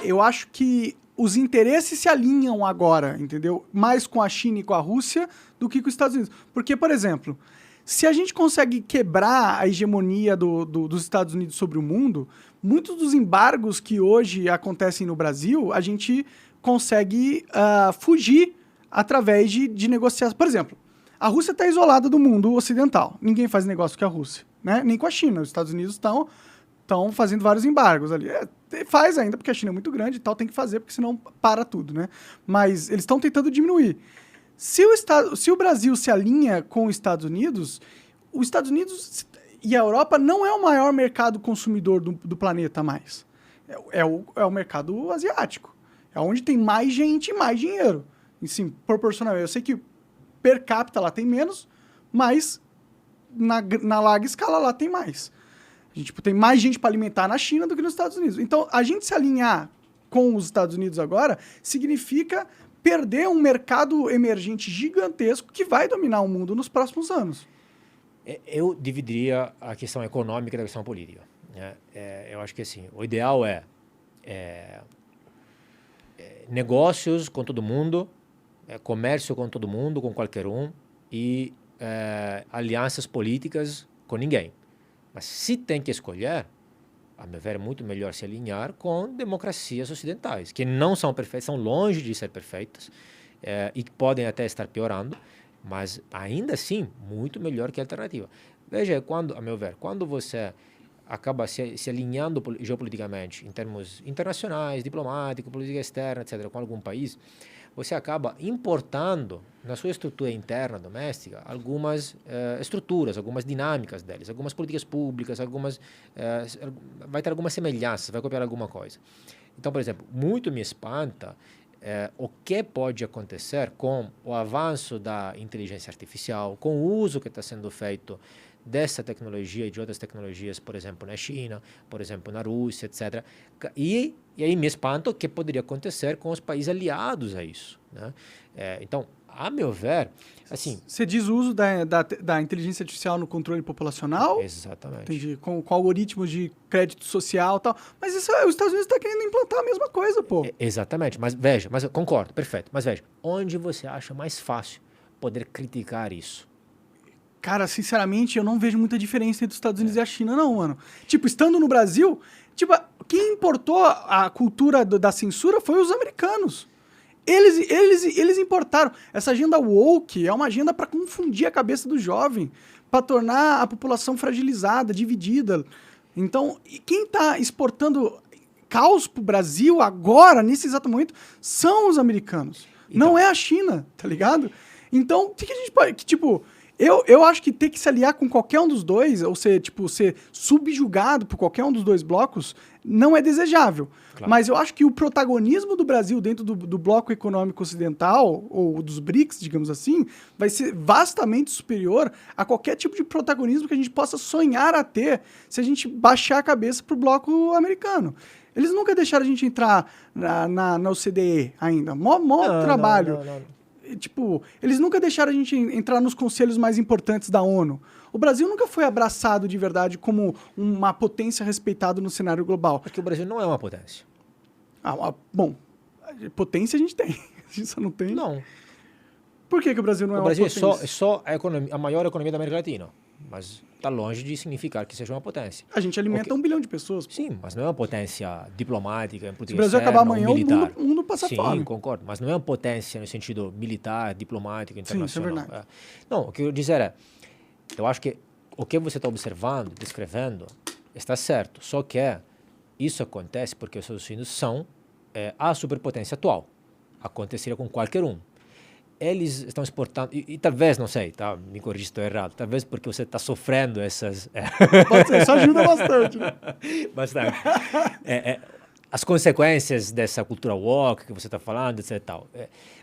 eu acho que os interesses se alinham agora, entendeu? Mais com a China e com a Rússia do que com os Estados Unidos. Porque, por exemplo, se a gente consegue quebrar a hegemonia dos Estados Unidos sobre o mundo, muitos dos embargos que hoje acontecem no Brasil, a gente consegue fugir através de negociação. Por exemplo, a Rússia está isolada do mundo ocidental. Ninguém faz negócio com a Rússia, né? Nem com a China. Os Estados Unidos estão fazendo vários embargos ali. Faz ainda, porque a China é muito grande e tal, tem que fazer, porque senão para tudo, né? Mas eles estão tentando diminuir. Se o Brasil se alinha com os Estados Unidos e a Europa não é o maior mercado consumidor do planeta mais. É o mercado asiático. É onde tem mais gente e mais dinheiro. E sim, proporcionalmente. Eu sei que per capita lá tem menos, mas na larga escala lá tem mais. A gente tem mais gente para alimentar na China do que nos Estados Unidos. Então, a gente se alinhar com os Estados Unidos agora significa perder um mercado emergente gigantesco que vai dominar o mundo nos próximos anos. Eu dividiria a questão econômica da questão política, né? Eu acho que assim, o ideal é negócios com todo mundo, comércio com todo mundo, com qualquer um, e alianças políticas com ninguém. Mas se tem que escolher, a meu ver, é muito melhor se alinhar com democracias ocidentais, que não são perfeitas, são longe de ser perfeitas, e que podem até estar piorando, mas ainda assim, muito melhor que a alternativa. Veja, a meu ver, quando você acaba se alinhando geopoliticamente, em termos internacionais, diplomáticos, política externa, etc., com algum país, você acaba importando na sua estrutura interna, doméstica, algumas estruturas, algumas dinâmicas deles, algumas políticas públicas, vai ter algumas semelhanças, vai copiar alguma coisa. Então, por exemplo, muito me espanta o que pode acontecer com o avanço da inteligência artificial, com o uso que está sendo feito dessa tecnologia e de outras tecnologias, por exemplo, na China, por exemplo, na Rússia, etc. E aí me espanto o que poderia acontecer com os países aliados a isso, né? Então, a meu ver, assim... Você diz o uso da inteligência artificial no controle populacional? Exatamente. Entendi. Com algoritmos de crédito social e tal. Mas isso, os Estados Unidos estão querendo implantar a mesma coisa, pô. Exatamente. Mas veja, concordo, perfeito. Mas veja, onde você acha mais fácil poder criticar isso? Cara, sinceramente, eu não vejo muita diferença entre os Estados Unidos e a China, não, mano. Tipo, estando no Brasil, tipo, quem importou a cultura da censura foi os americanos. Eles importaram. Essa agenda woke é uma agenda para confundir a cabeça do jovem, para tornar a população fragilizada, dividida. Então, quem está exportando caos pro Brasil agora, nesse exato momento, são os americanos. Então, não é a China, tá ligado? Então, o que a gente pode... tipo... Eu acho que ter que se aliar com qualquer um dos dois, ou ser subjugado por qualquer um dos dois blocos, não é desejável. Claro. Mas eu acho que o protagonismo do Brasil dentro do bloco econômico ocidental, ou dos BRICS, digamos assim, vai ser vastamente superior a qualquer tipo de protagonismo que a gente possa sonhar a ter se a gente baixar a cabeça pro bloco americano. Eles nunca deixaram a gente entrar na OCDE ainda. Mó trabalho. Não. Tipo, eles nunca deixaram a gente entrar nos conselhos mais importantes da ONU. O Brasil nunca foi abraçado de verdade como uma potência respeitada no cenário global. Porque o Brasil não é uma potência. Bom, potência a gente tem. A gente só não tem. Não. Por que o Brasil não é uma potência? O Brasil é só a maior economia da América Latina. Mas está longe de significar que seja uma potência. A gente alimenta 1 bilhão de pessoas. Pô. Sim, mas não é uma potência diplomática, se o Brasil acabar amanhã, o mundo passa fome. Sim, concordo. Mas não é uma potência no sentido militar, diplomático, internacional. Sim, isso é verdade. Não, o que eu quero dizer é, eu acho que o que você está observando, descrevendo, está certo. Só que isso acontece porque os Estados Unidos são a superpotência atual. Aconteceria com qualquer um. Eles estão exportando, e talvez, não sei, tá? Me corrija se estou errado, talvez porque você está sofrendo essas... Pode ser, isso ajuda bastante. Né? Bastante. As consequências dessa cultura woke que você está falando, etc. Tal.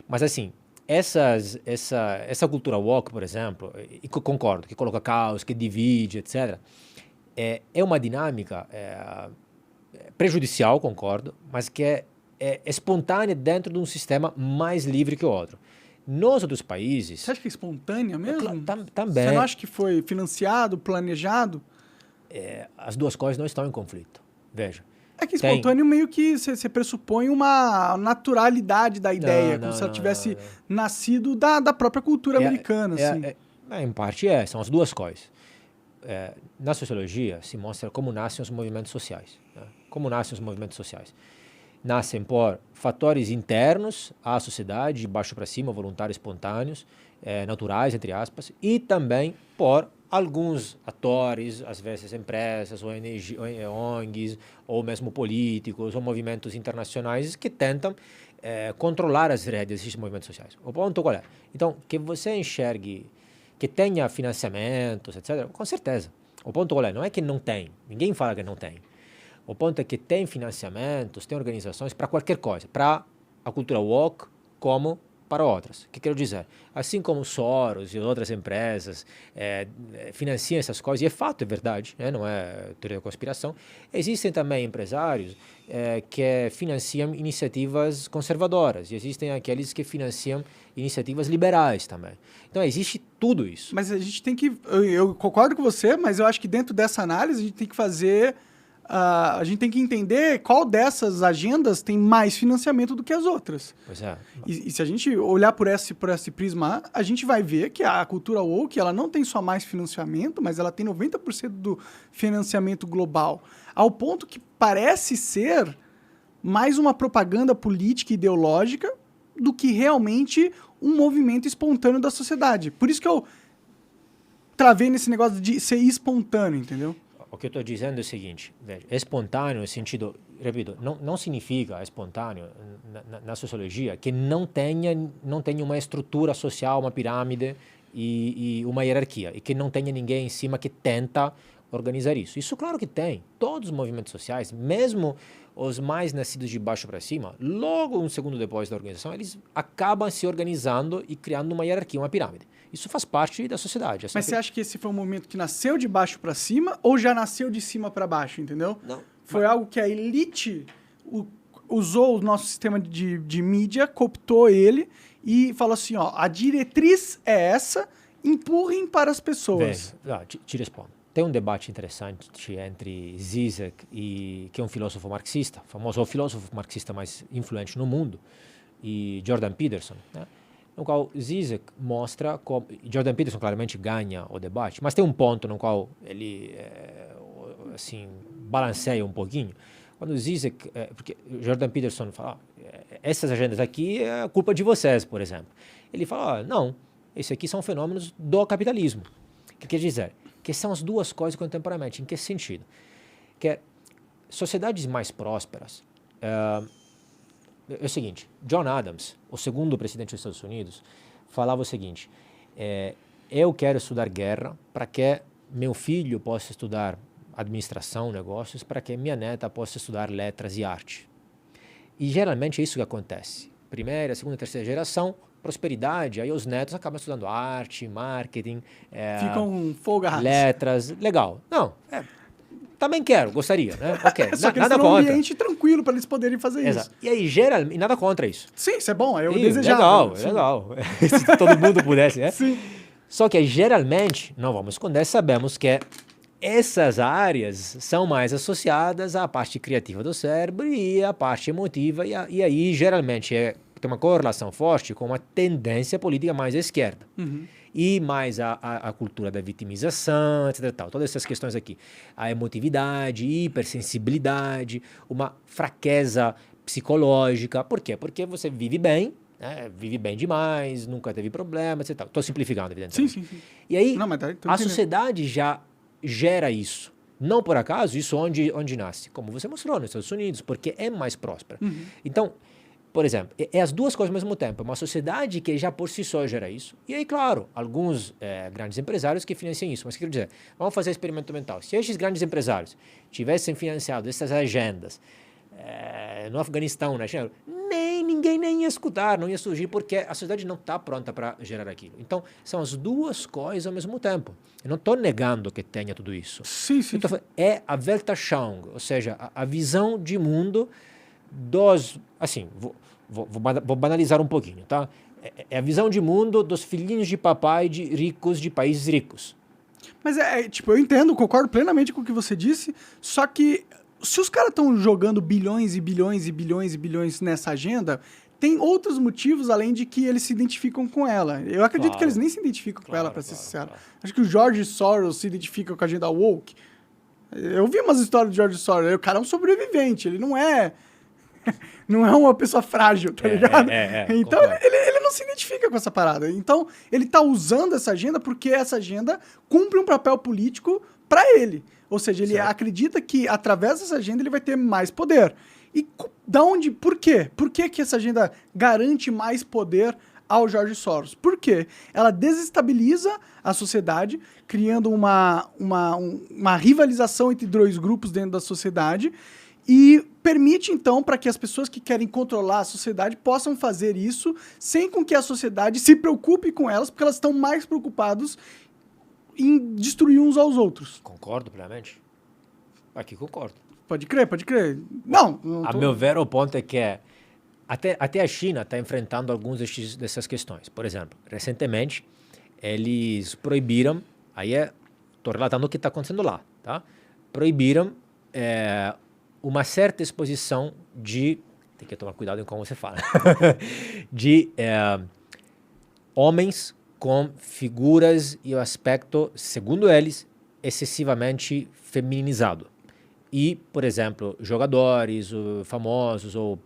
Mas assim, essa cultura woke, por exemplo, e concordo, que coloca caos, que divide, etc., é uma dinâmica prejudicial, concordo, mas que é espontânea dentro de um sistema mais livre que o outro. Nos outros países... Você acha que é espontânea mesmo? Também. Você não acha que foi financiado, planejado? As duas coisas não estão em conflito. Veja. É que espontâneo meio que você pressupõe uma naturalidade da ideia, como se ela tivesse nascido da própria cultura americana. Assim. Em parte são as duas coisas. Na sociologia se mostra como nascem os movimentos sociais. Né? Como nascem os movimentos sociais. Nascem por fatores internos à sociedade, de baixo para cima, voluntários, espontâneos, naturais, entre aspas, e também por alguns atores, às vezes empresas, ONGs, ou mesmo políticos, ou movimentos internacionais que tentam controlar as redes desses movimentos sociais. O ponto qual é? Então, que você enxergue, que tenha financiamentos, etc., com certeza. O ponto qual é? Não é que não tem, ninguém fala que não tem. O ponto é que tem financiamentos, tem organizações para qualquer coisa, para a cultura woke, como para outras. O que quero dizer? Assim como Soros e outras empresas financiam essas coisas, e é fato, é verdade, né? Não é teoria da conspiração, existem também empresários que financiam iniciativas conservadoras, e existem aqueles que financiam iniciativas liberais também. Então, existe tudo isso. Mas a gente tem que... Eu concordo com você, mas eu acho que dentro dessa análise a gente tem que fazer... a gente tem que entender qual dessas agendas tem mais financiamento do que as outras. Pois é. E se a gente olhar por esse prisma, a gente vai ver que a cultura woke, ela não tem só mais financiamento, mas ela tem 90% do financiamento global. Ao ponto que parece ser mais uma propaganda política e ideológica do que realmente um movimento espontâneo da sociedade. Por isso que eu travei nesse negócio de ser espontâneo, entendeu? O que eu estou dizendo é o seguinte, veja, espontâneo no sentido, repito, não significa espontâneo na sociologia que não tenha uma estrutura social, uma pirâmide e uma hierarquia, e que não tenha ninguém em cima que tenta organizar isso. Isso claro que tem. Todos os movimentos sociais, mesmo os mais nascidos de baixo para cima, logo um segundo depois da organização, eles acabam se organizando e criando uma hierarquia, uma pirâmide. Isso faz parte da sociedade. Mas você acha que esse foi um movimento que nasceu de baixo para cima ou já nasceu de cima para baixo, entendeu? Não. Foi algo que a elite usou o nosso sistema de mídia, cooptou ele e falou assim, ó, a diretriz é essa, empurrem para as pessoas. Te respondo. Tem um debate interessante entre Zizek, que é um filósofo marxista, famoso, o filósofo marxista mais influente no mundo, e Jordan Peterson, né? No qual Zizek mostra como... Jordan Peterson claramente ganha o debate, mas tem um ponto no qual ele assim, balanceia um pouquinho. Quando Zizek... porque Jordan Peterson fala, essas agendas aqui é culpa de vocês, por exemplo. Ele fala, não, esses aqui são fenômenos do capitalismo. O que quer dizer? Que são as duas coisas contemporaneamente. Em que sentido? Que sociedades mais prósperas... é o seguinte, John Adams, o segundo presidente dos Estados Unidos, falava o seguinte, eu quero estudar guerra para que meu filho possa estudar administração, negócios, para que minha neta possa estudar letras e arte. E geralmente é isso que acontece. Primeira, segunda, terceira geração, prosperidade, aí os netos acabam estudando arte, marketing, ficam folgados. Letras, legal. Não, também quero, gostaria, né? Ok, Só que nada eles têm um contra. ambiente tranquilo para eles poderem fazer Exato. isso. E aí, geralmente, nada contra isso. Sim, isso é bom, é o Sim, desejável. legal. Se todo mundo pudesse, né? Sim. Só que geralmente, não vamos esconder, sabemos que essas áreas são mais associadas à parte criativa do cérebro e à parte emotiva, e aí geralmente tem uma correlação forte com uma tendência política mais à esquerda. Uhum. E mais a cultura da vitimização, etc. Tal. Todas essas questões aqui. A emotividade, hipersensibilidade, uma fraqueza psicológica. Por quê? Porque você vive bem, né? Vive bem demais, nunca teve problemas, etc. Estou simplificando, evidentemente. Sim. E aí, Não, mas a sociedade já gera isso. Não por acaso, isso onde nasce? Como você mostrou, nos Estados Unidos, porque é mais próspera. Uhum. Então, por exemplo, é as duas coisas ao mesmo tempo. É uma sociedade que já por si só gera isso. E aí, claro, alguns grandes empresários que financiam isso. Mas quero dizer, vamos fazer experimento mental. Se esses grandes empresários tivessem financiado essas agendas no Afeganistão, na China, ninguém nem ia escutar, não ia surgir, porque a sociedade não está pronta para gerar aquilo. Então, são as duas coisas ao mesmo tempo. Eu não estou negando que tenha tudo isso. Sim. É a Weltanschauung, ou seja, a visão de mundo dos... Assim, vou banalizar um pouquinho, tá? É a visão de mundo dos filhinhos de papai ricos de países ricos. Mas tipo, eu entendo, concordo plenamente com o que você disse, só que se os caras estão jogando bilhões e bilhões e bilhões e bilhões nessa agenda, tem outros motivos além de que eles se identificam com ela. Eu acredito que eles nem se identificam com ela, para ser sincero. Acho que o George Soros se identifica com a agenda woke. Eu vi umas histórias do George Soros, o cara é um sobrevivente, ele não é uma pessoa frágil, tá ligado? Então ele não se identifica com essa parada. Então ele tá usando essa agenda porque essa agenda cumpre um papel político para ele. Ou seja, ele acredita que através dessa agenda ele vai ter mais poder. E da onde? Por quê? Por que essa agenda garante mais poder ao George Soros? Por quê? Ela desestabiliza a sociedade, criando uma rivalização entre dois grupos dentro da sociedade. e permite, então, para que as pessoas que querem controlar a sociedade possam fazer isso sem com que a sociedade se preocupe com elas, porque elas estão mais preocupadas em destruir uns aos outros. Concordo plenamente. Aqui concordo. Pode crer, pode crer. Não A meu ver, o ponto é que até a China está enfrentando algumas dessas questões. Por exemplo, recentemente, eles proibiram, estou relatando o que está acontecendo lá, tá? Proibiram uma certa exposição tem que tomar cuidado em como você fala, de homens com figuras e o aspecto, segundo eles, excessivamente feminizado. E, por exemplo, jogadores famosos ou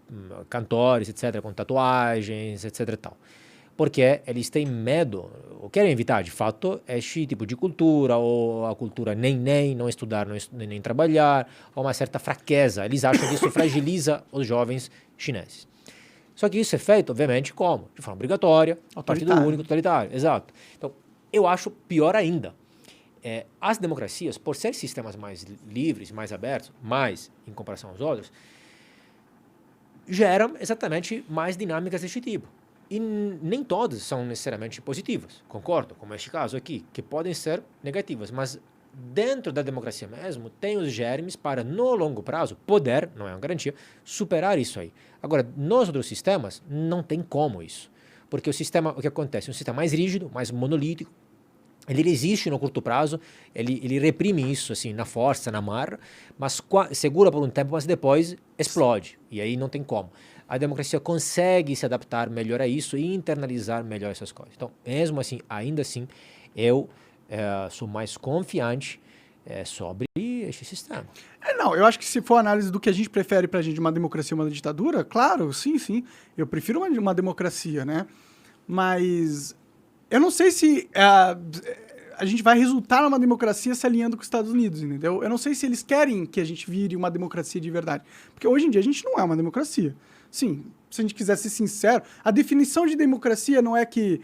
cantores, etc., com tatuagens, etc. e tal. Porque eles têm medo, ou querem evitar, de fato, este tipo de cultura, ou a cultura nem, não estudar, nem trabalhar, ou uma certa fraqueza. Eles acham que isso fragiliza os jovens chineses. Só que isso é feito, obviamente, como? De forma obrigatória, partido único, totalitário. Exato. Então, eu acho pior ainda. As democracias, por serem sistemas mais livres, mais abertos, mais em comparação aos outros, geram exatamente mais dinâmicas deste tipo. E nem todas são necessariamente positivas, concordo, como este caso aqui, que podem ser negativas, mas dentro da democracia mesmo, tem os germes para, no longo prazo, poder, não é uma garantia, superar isso aí. Agora, nos outros sistemas, não tem como isso. Porque o que acontece? É um sistema mais rígido, mais monolítico, ele resiste no curto prazo, ele reprime isso assim na força, na marra, mas segura por um tempo, mas depois explode, e aí não tem como. A democracia consegue se adaptar melhor a isso e internalizar melhor essas coisas. Então, mesmo assim, ainda assim, eu sou mais confiante sobre este sistema. Não, eu acho que se for análise do que a gente prefere pra gente, uma democracia ou uma ditadura, claro, sim, eu prefiro uma democracia, né? Mas eu não sei se a gente vai resultar numa democracia se alinhando com os Estados Unidos, entendeu? Eu não sei se eles querem que a gente vire uma democracia de verdade. Porque hoje em dia a gente não é uma democracia. Sim, se a gente quiser ser sincero, a definição de democracia não é que,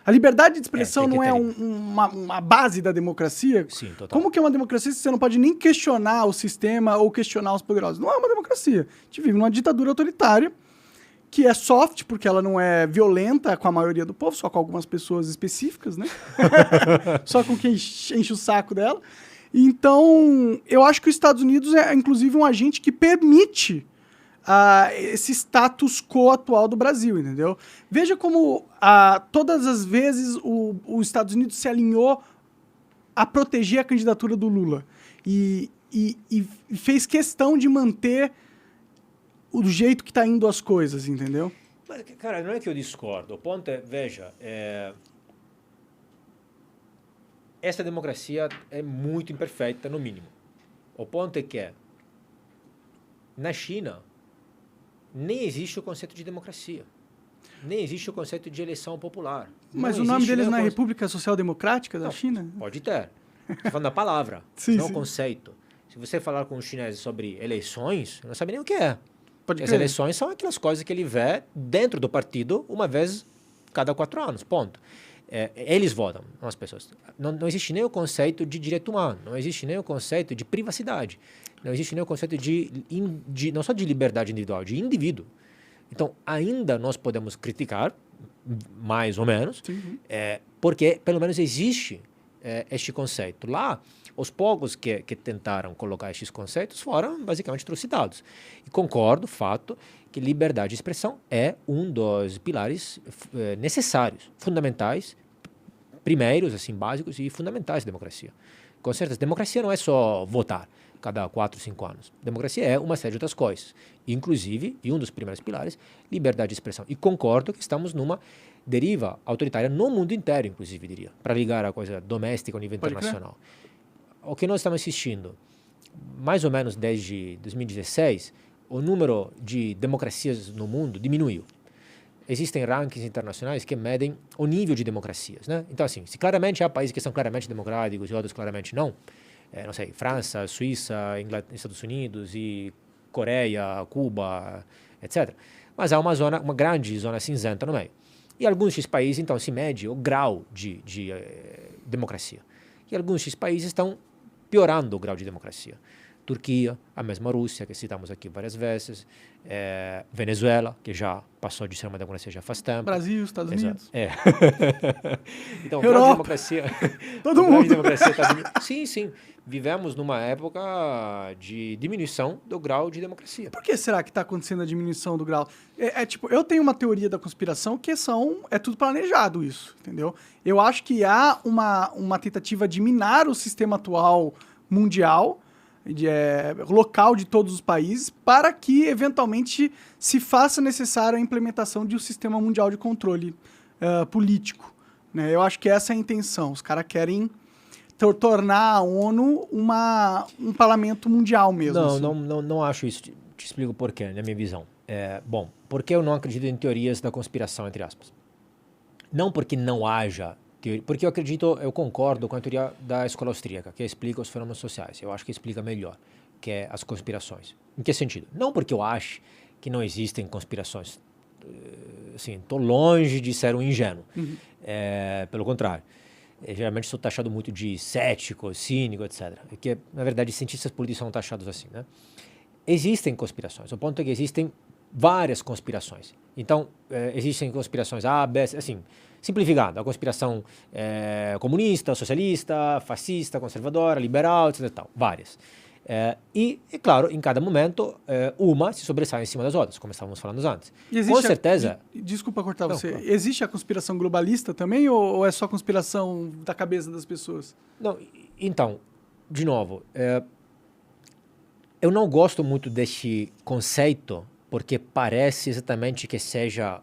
a liberdade de expressão não é uma base da democracia. Sim, total. Como que é uma democracia se você não pode nem questionar o sistema ou questionar os poderosos? Não é uma democracia. A gente vive numa ditadura autoritária, que é soft, porque ela não é violenta com a maioria do povo, só com algumas pessoas específicas, né? Só com quem enche o saco dela. Então, eu acho que os Estados Unidos é, inclusive, um agente que permite esse status quo atual do Brasil, entendeu? Veja como todas as vezes os Estados Unidos se alinhou a proteger a candidatura do Lula. E fez questão de manter o jeito que tá indo as coisas, entendeu? Mas, cara, não é que eu discordo. O ponto é, veja, essa democracia é muito imperfeita, no mínimo. O ponto é que na China nem existe o conceito de democracia. Nem existe o conceito de eleição popular. Mas o nome deles não é República Social Democrática da China? Pode ter. Estou falando da palavra, não o conceito. Se você falar com os chineses sobre eleições, não sabe nem o que é. As eleições são aquelas coisas que ele vê dentro do partido uma vez cada 4 anos, ponto. Eles votam, não as pessoas. Não existe nem o conceito de direito humano, não existe nem o conceito de privacidade, não existe nem o conceito não só de liberdade individual, de indivíduo. Então, ainda nós podemos criticar, mais ou menos, porque pelo menos existe este conceito. Lá, os poucos que tentaram colocar estes conceitos foram basicamente trucidados. E concordo, fato, que liberdade de expressão é um dos pilares necessários, fundamentais, primeiros, assim, básicos e fundamentais da democracia. Com certeza, democracia não é só votar cada 4, 5 anos. Democracia é uma série de outras coisas. Inclusive, e um dos primeiros pilares, liberdade de expressão. E concordo que estamos numa deriva autoritária no mundo inteiro, inclusive, diria, para ligar a coisa doméstica ao nível internacional. O que nós estamos assistindo, mais ou menos desde 2016, o número de democracias no mundo diminuiu. Existem rankings internacionais que medem o nível de democracias, né? Então, assim, se claramente há países que são claramente democráticos e outros claramente não, não sei, França, Suíça, Estados Unidos e Coreia, Cuba, etc. Mas há uma grande zona cinzenta no meio. E alguns desses países, então, se mede o grau de democracia. E alguns desses países estão piorando o grau de democracia. Turquia, a mesma Rússia, que citamos aqui várias vezes, Venezuela, que já passou de ser uma democracia já faz tempo. Brasil, Estados Unidos. Então, Europa. grande democracia. Todo grande mundo. democracia, Estados Unidos. Sim, sim. Vivemos numa época de diminuição do grau de democracia. Por que será que está acontecendo a diminuição do grau? Tipo, eu tenho uma teoria da conspiração que é tudo planejado isso, entendeu? Eu acho que há uma tentativa de minar o sistema atual mundial, local de todos os países, para que, eventualmente, se faça necessária a implementação de um sistema mundial de controle político, né? Eu acho que essa é a intenção. Os caras querem tornar a ONU um parlamento mundial mesmo. Não acho isso. Te explico por quê, na minha visão. Bom, porque eu não acredito em teorias da conspiração, entre aspas. Não porque não haja teoria, porque eu concordo com a teoria da escola austríaca, que explica os fenômenos sociais. Eu acho que explica melhor que é as conspirações. Em que sentido? Não porque eu acho que não existem conspirações. Assim, estou longe de ser um ingênuo. Pelo contrário. Geralmente sou taxado muito de cético, cínico, etc. Que, na verdade, cientistas políticos são taxados assim, né? Existem conspirações. O ponto é que existem várias conspirações. Então, existem conspirações A, B, assim, simplificando. A conspiração comunista, socialista, fascista, conservadora, liberal, etc. Tal, várias. E, é claro, em cada momento, uma se sobressai em cima das outras, como estávamos falando antes. Com certeza... Desculpa cortar você. Claro. Existe a conspiração globalista também ou é só conspiração da cabeça das pessoas? Não, então, de novo, eu não gosto muito deste conceito porque parece exatamente que seja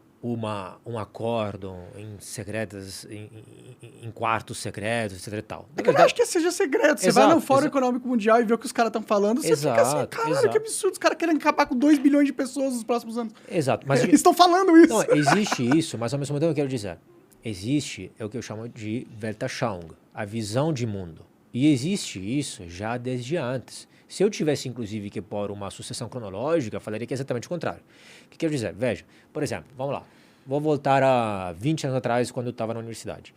um acordo em secretas, em quartos secretos, etc e tal. Eu não acho que seja segredo. Você vai no Fórum Econômico Mundial e vê o que os caras estão falando, você fica assim, caralho, que absurdo. Os caras querem acabar com 2 bilhões de pessoas nos próximos anos. Exato. Mas eles estão falando isso. Não, existe isso, mas ao mesmo tempo eu quero dizer, existe o que eu chamo de Weltanschauung, a visão de mundo. E existe isso já desde antes. Se eu tivesse, inclusive, que pôr uma sucessão cronológica, eu falaria que é exatamente o contrário. O que quero dizer? Veja, por exemplo, vamos lá. Vou voltar a 20 anos atrás, quando eu estava na universidade.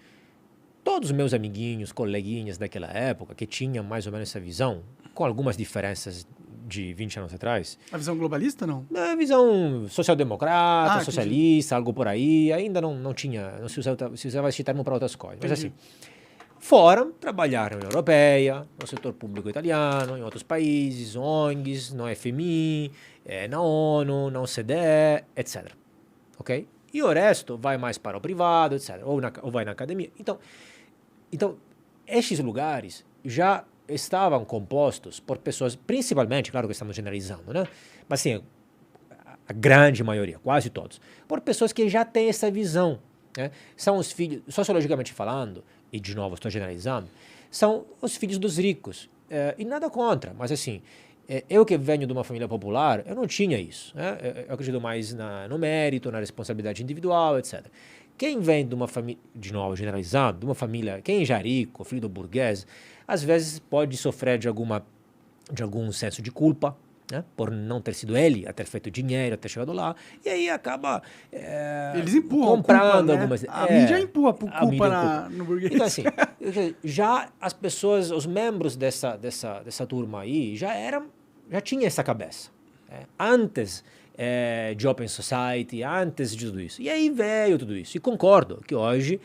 Todos os meus amiguinhos, coleguinhas daquela época, que tinham mais ou menos essa visão, com algumas diferenças de 20 anos atrás. A visão globalista, não? A visão social-democrata, socialista, algo por aí. Ainda não tinha, não se usava esse termo para outras coisas. Mas assim, foram trabalhar na União Europeia, no setor público italiano, em outros países, ONGs, no FMI, na ONU, na OCDE, etc. Ok? E o resto vai mais para o privado, etc. Ou vai na academia. Então, estes lugares já estavam compostos por pessoas, principalmente, claro que estamos generalizando, né? Mas assim, a grande maioria, quase todos, por pessoas que já têm essa visão. Né? São os filhos, sociologicamente falando, e de novo estou generalizando, são os filhos dos ricos. E nada contra, mas assim, eu que venho de uma família popular, eu não tinha isso. Né? Eu acredito mais no mérito, na responsabilidade individual, etc. Quem vem de uma família, de novo generalizando, de uma família, quem já é rico, filho do burguês, às vezes pode sofrer de algum senso de culpa, né? Por não ter sido ele a ter feito dinheiro, a ter chegado lá, e aí acaba eles empurram comprando culpa, né? algumas... A mídia empurra culpa no burguês. Então assim, já as pessoas, os membros dessa turma aí, já tinha essa cabeça. Antes de Open Society, antes de tudo isso. E aí veio tudo isso. E concordo que hoje,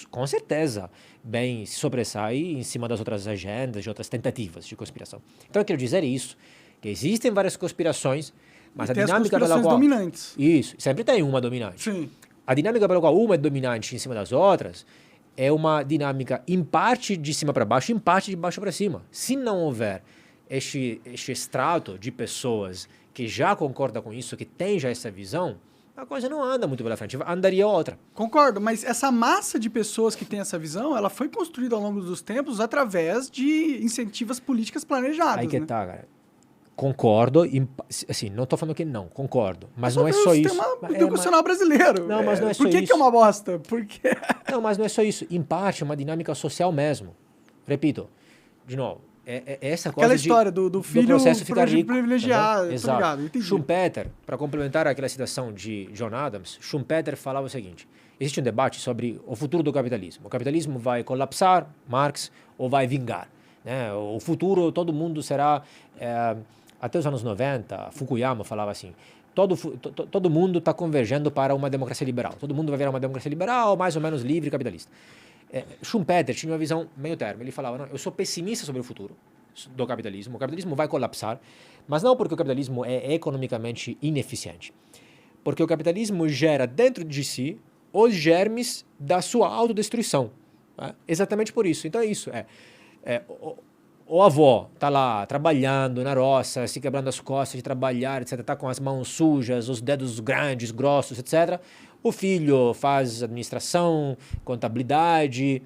com certeza, bem se sobressai em cima das outras agendas, de outras tentativas de conspiração. Então eu quero dizer isso, que existem várias conspirações, mas a dinâmica pela qual... dominantes. Isso, sempre tem uma dominante. Sim. A dinâmica pela qual uma é dominante em cima das outras é uma dinâmica em parte de cima para baixo, em parte de baixo para cima. Se não houver este extrato de pessoas que já concordam com isso, que tem já essa visão, a coisa não anda muito pela frente, andaria outra. Concordo, mas essa massa de pessoas que tem essa visão, ela foi construída ao longo dos tempos através de incentivos políticas planejadas. Aí que né? tá, cara. Concordo, assim, não tô falando que não, concordo, mas não é só isso. O sistema educacional brasileiro. Não, mas não é só Por que isso. que é uma bosta? Porque... Não, mas não é só isso. Em parte, é uma dinâmica social mesmo. Repito, de novo, essa coisa aquela história do filho do processo ficar rico, privilegiado. Exato. Ligado, entendi. Schumpeter, para complementar aquela citação de John Adams, Schumpeter falava o seguinte: existe um debate sobre o futuro do capitalismo. O capitalismo vai colapsar, Marx, ou vai vingar? né? O futuro, todo mundo será... até os anos 90, Fukuyama falava assim, todo mundo está convergendo para uma democracia liberal. Todo mundo vai virar uma democracia liberal, mais ou menos livre e capitalista. Schumpeter tinha uma visão meio termo. Ele falava, não, eu sou pessimista sobre o futuro do capitalismo. O capitalismo vai colapsar, mas não porque o capitalismo é economicamente ineficiente. Porque o capitalismo gera dentro de si os germes da sua autodestruição. Né? Exatamente por isso. Então é isso. O avô está lá trabalhando na roça, se quebrando as costas de trabalhar, etc. Está com as mãos sujas, os dedos grandes, grossos, etc. O filho faz administração, contabilidade,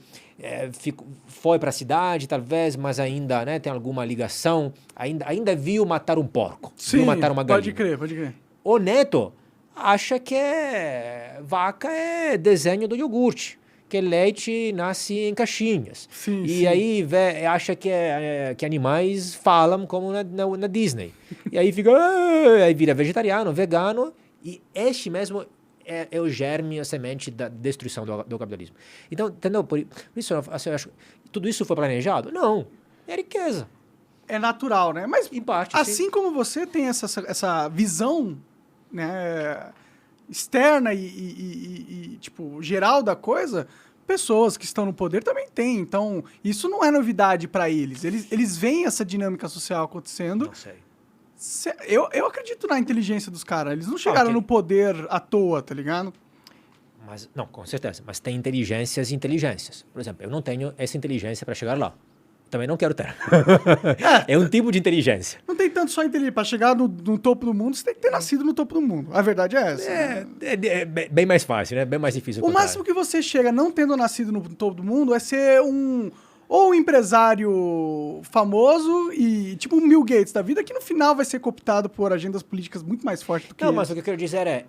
foi para a cidade, talvez, mas ainda, né, tem alguma ligação. Ainda viu matar um porco, viu matar uma galinha. Pode crer. O neto acha que vaca é desenho do iogurte, que leite nasce em caixinhas. Sim. Aí acha que animais falam como na Disney. E aí fica, aí vira vegetariano, vegano, e este mesmo é o germe, a semente da destruição do capitalismo. Então, entendeu? Por isso, assim, eu acho, tudo isso foi planejado? Não, é riqueza. É natural, né? Mas em parte, assim sim. como você tem essa visão, né, externa e tipo, geral da coisa, pessoas que estão no poder também têm. Então, isso não é novidade para eles. Eles veem essa dinâmica social acontecendo. Não sei. Eu acredito na inteligência dos caras. Eles não chegaram no poder à toa, tá ligado? Mas, não, com certeza. Mas tem inteligências e inteligências. Por exemplo, eu não tenho essa inteligência para chegar lá. Também não quero ter. É um tipo de inteligência. Não tem tanto só inteligência. Para chegar no topo do mundo, você tem que ter nascido no topo do mundo. A verdade é essa. É bem mais fácil, né? Bem mais difícil. O máximo que você chega não tendo nascido no topo do mundo é ser ou um empresário famoso e tipo um Bill Gates da vida, que no final vai ser cooptado por agendas políticas muito mais fortes do que Não, mas o que eu quero dizer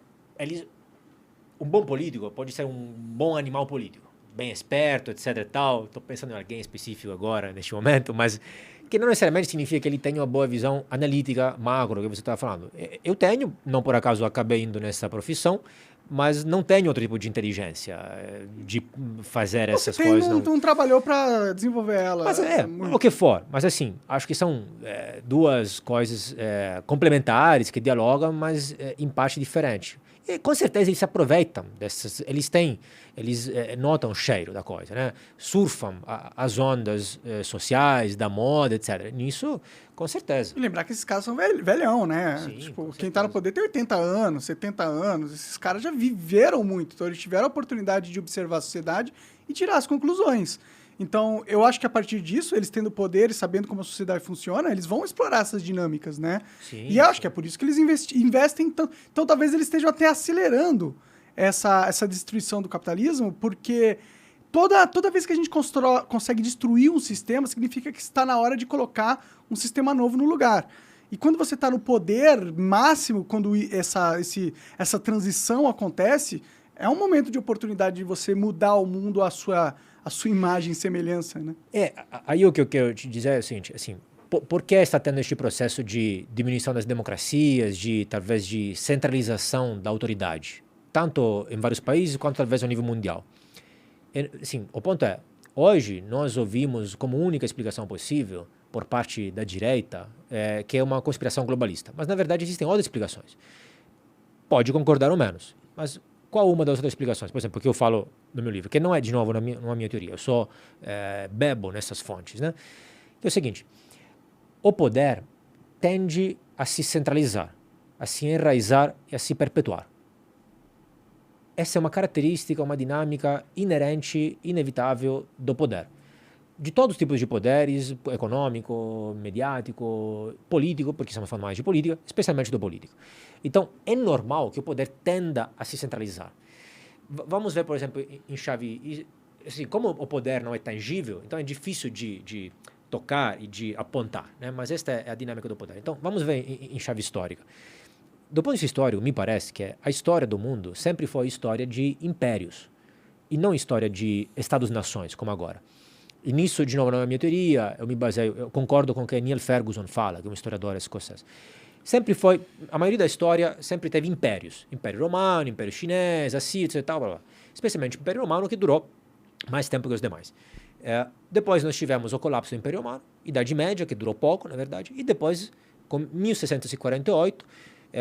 um bom político pode ser um bom animal político, bem esperto, etc e tal. Estou pensando em alguém específico agora, neste momento, mas que não necessariamente significa que ele tenha uma boa visão analítica, macro, que você está falando. Eu tenho, não por acaso acabei indo nessa profissão, mas não tenho outro tipo de inteligência de fazer essas coisas. Você não trabalhou para desenvolver ela. Mas o que for. Mas assim, acho que são duas coisas complementares que dialogam, mas em parte diferente. E com certeza eles se aproveitam dessas, eles notam o cheiro da coisa, né? Surfam as ondas sociais, da moda, etc. Nisso, com certeza. E lembrar que esses caras são velhão, né? Sim, tipo, quem tá no poder tem 80 anos, 70 anos. Esses caras já viveram muito. Então eles tiveram a oportunidade de observar a sociedade e tirar as conclusões. Então, eu acho que a partir disso, eles tendo poder e sabendo como a sociedade funciona, eles vão explorar essas dinâmicas, né? Sim, e eu acho que é por isso que eles investem tanto. Então, talvez eles estejam até acelerando essa destruição do capitalismo, porque toda vez que a gente consegue destruir um sistema, significa que está na hora de colocar um sistema novo no lugar. E quando você está no poder máximo, quando essa transição acontece, é um momento de oportunidade de você mudar o mundo à sua imagem e semelhança, né? Aí o que eu quero te dizer é o seguinte, assim, por que está tendo este processo de diminuição das democracias, talvez de centralização da autoridade, tanto em vários países quanto talvez ao nível mundial? Assim, o ponto é, hoje nós ouvimos como única explicação possível por parte da direita que é uma conspiração globalista, mas na verdade existem outras explicações. Pode concordar ou menos, mas qual uma das outras explicações? Por exemplo, que eu falo no meu livro, que não é, de novo, não é minha teoria, eu só bebo nessas fontes, né? É o seguinte, o poder tende a se centralizar, a se enraizar e a se perpetuar. Essa é uma característica, uma dinâmica inerente, inevitável do poder. De todos os tipos de poderes, econômico, mediático, político, porque estamos falando mais de política, especialmente do político. Então, é normal que o poder tenda a se centralizar. Vamos ver, por exemplo, em chave... Assim, como o poder não é tangível, então é difícil de tocar e de apontar, né? Mas esta é a dinâmica do poder. Então, vamos ver em chave histórica. Do ponto de vista histórico, me parece que a história do mundo sempre foi história de impérios, e não história de Estados-nações, como agora. E nisso, de novo, não é a minha teoria, eu concordo com o que Neil Ferguson fala, que é um historiador escocês. Sempre foi, a maioria da história sempre teve impérios. Império Romano, Império Chinês, Assírio e tal, blá, blá. Especialmente o Império Romano, que durou mais tempo que os demais. Depois nós tivemos o colapso do Império Romano, Idade Média, que durou pouco, na verdade, e depois, com 1648,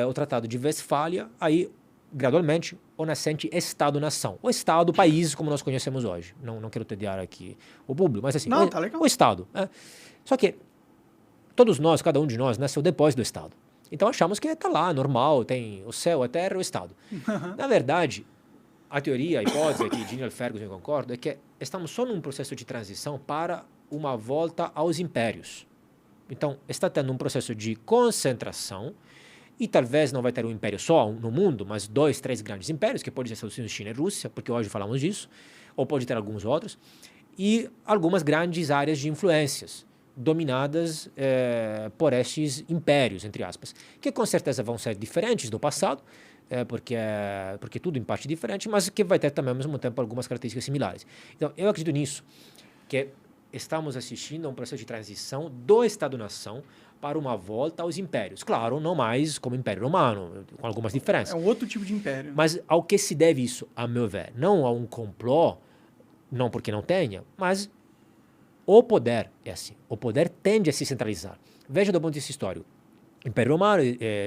o Tratado de Westfália, aí, gradualmente, o nascente Estado-nação. O Estado, país, como nós conhecemos hoje. Não quero tediar aqui o público, mas assim, Não, tá legal. o Estado. Só que todos nós, cada um de nós, nasceu depois do Estado. Então achamos que está lá, normal, tem o céu, a terra e o Estado. Na verdade, a teoria, a hipótese que Daniel Ferguson concorda é que estamos só num processo de transição para uma volta aos impérios. Então, está tendo um processo de concentração e talvez não vai ter um império só no mundo, mas 2, 3 grandes impérios, que podem ser Estados Unidos, China e Rússia, porque hoje falamos disso, ou pode ter alguns outros, e algumas grandes áreas de influências dominadas por estes impérios, entre aspas, que com certeza vão ser diferentes do passado, porque tudo em parte diferente, mas que vai ter também ao mesmo tempo algumas características similares. Então, eu acredito nisso, que estamos assistindo a um processo de transição do Estado-nação para uma volta aos impérios. Claro, não mais como Império Romano, com algumas diferenças. É um outro tipo de império. Mas ao que se deve isso, a meu ver? Não a um complô, não porque não tenha, mas o poder é assim. O poder tende a se centralizar. Veja do ponto de vista histórico. Império Romano,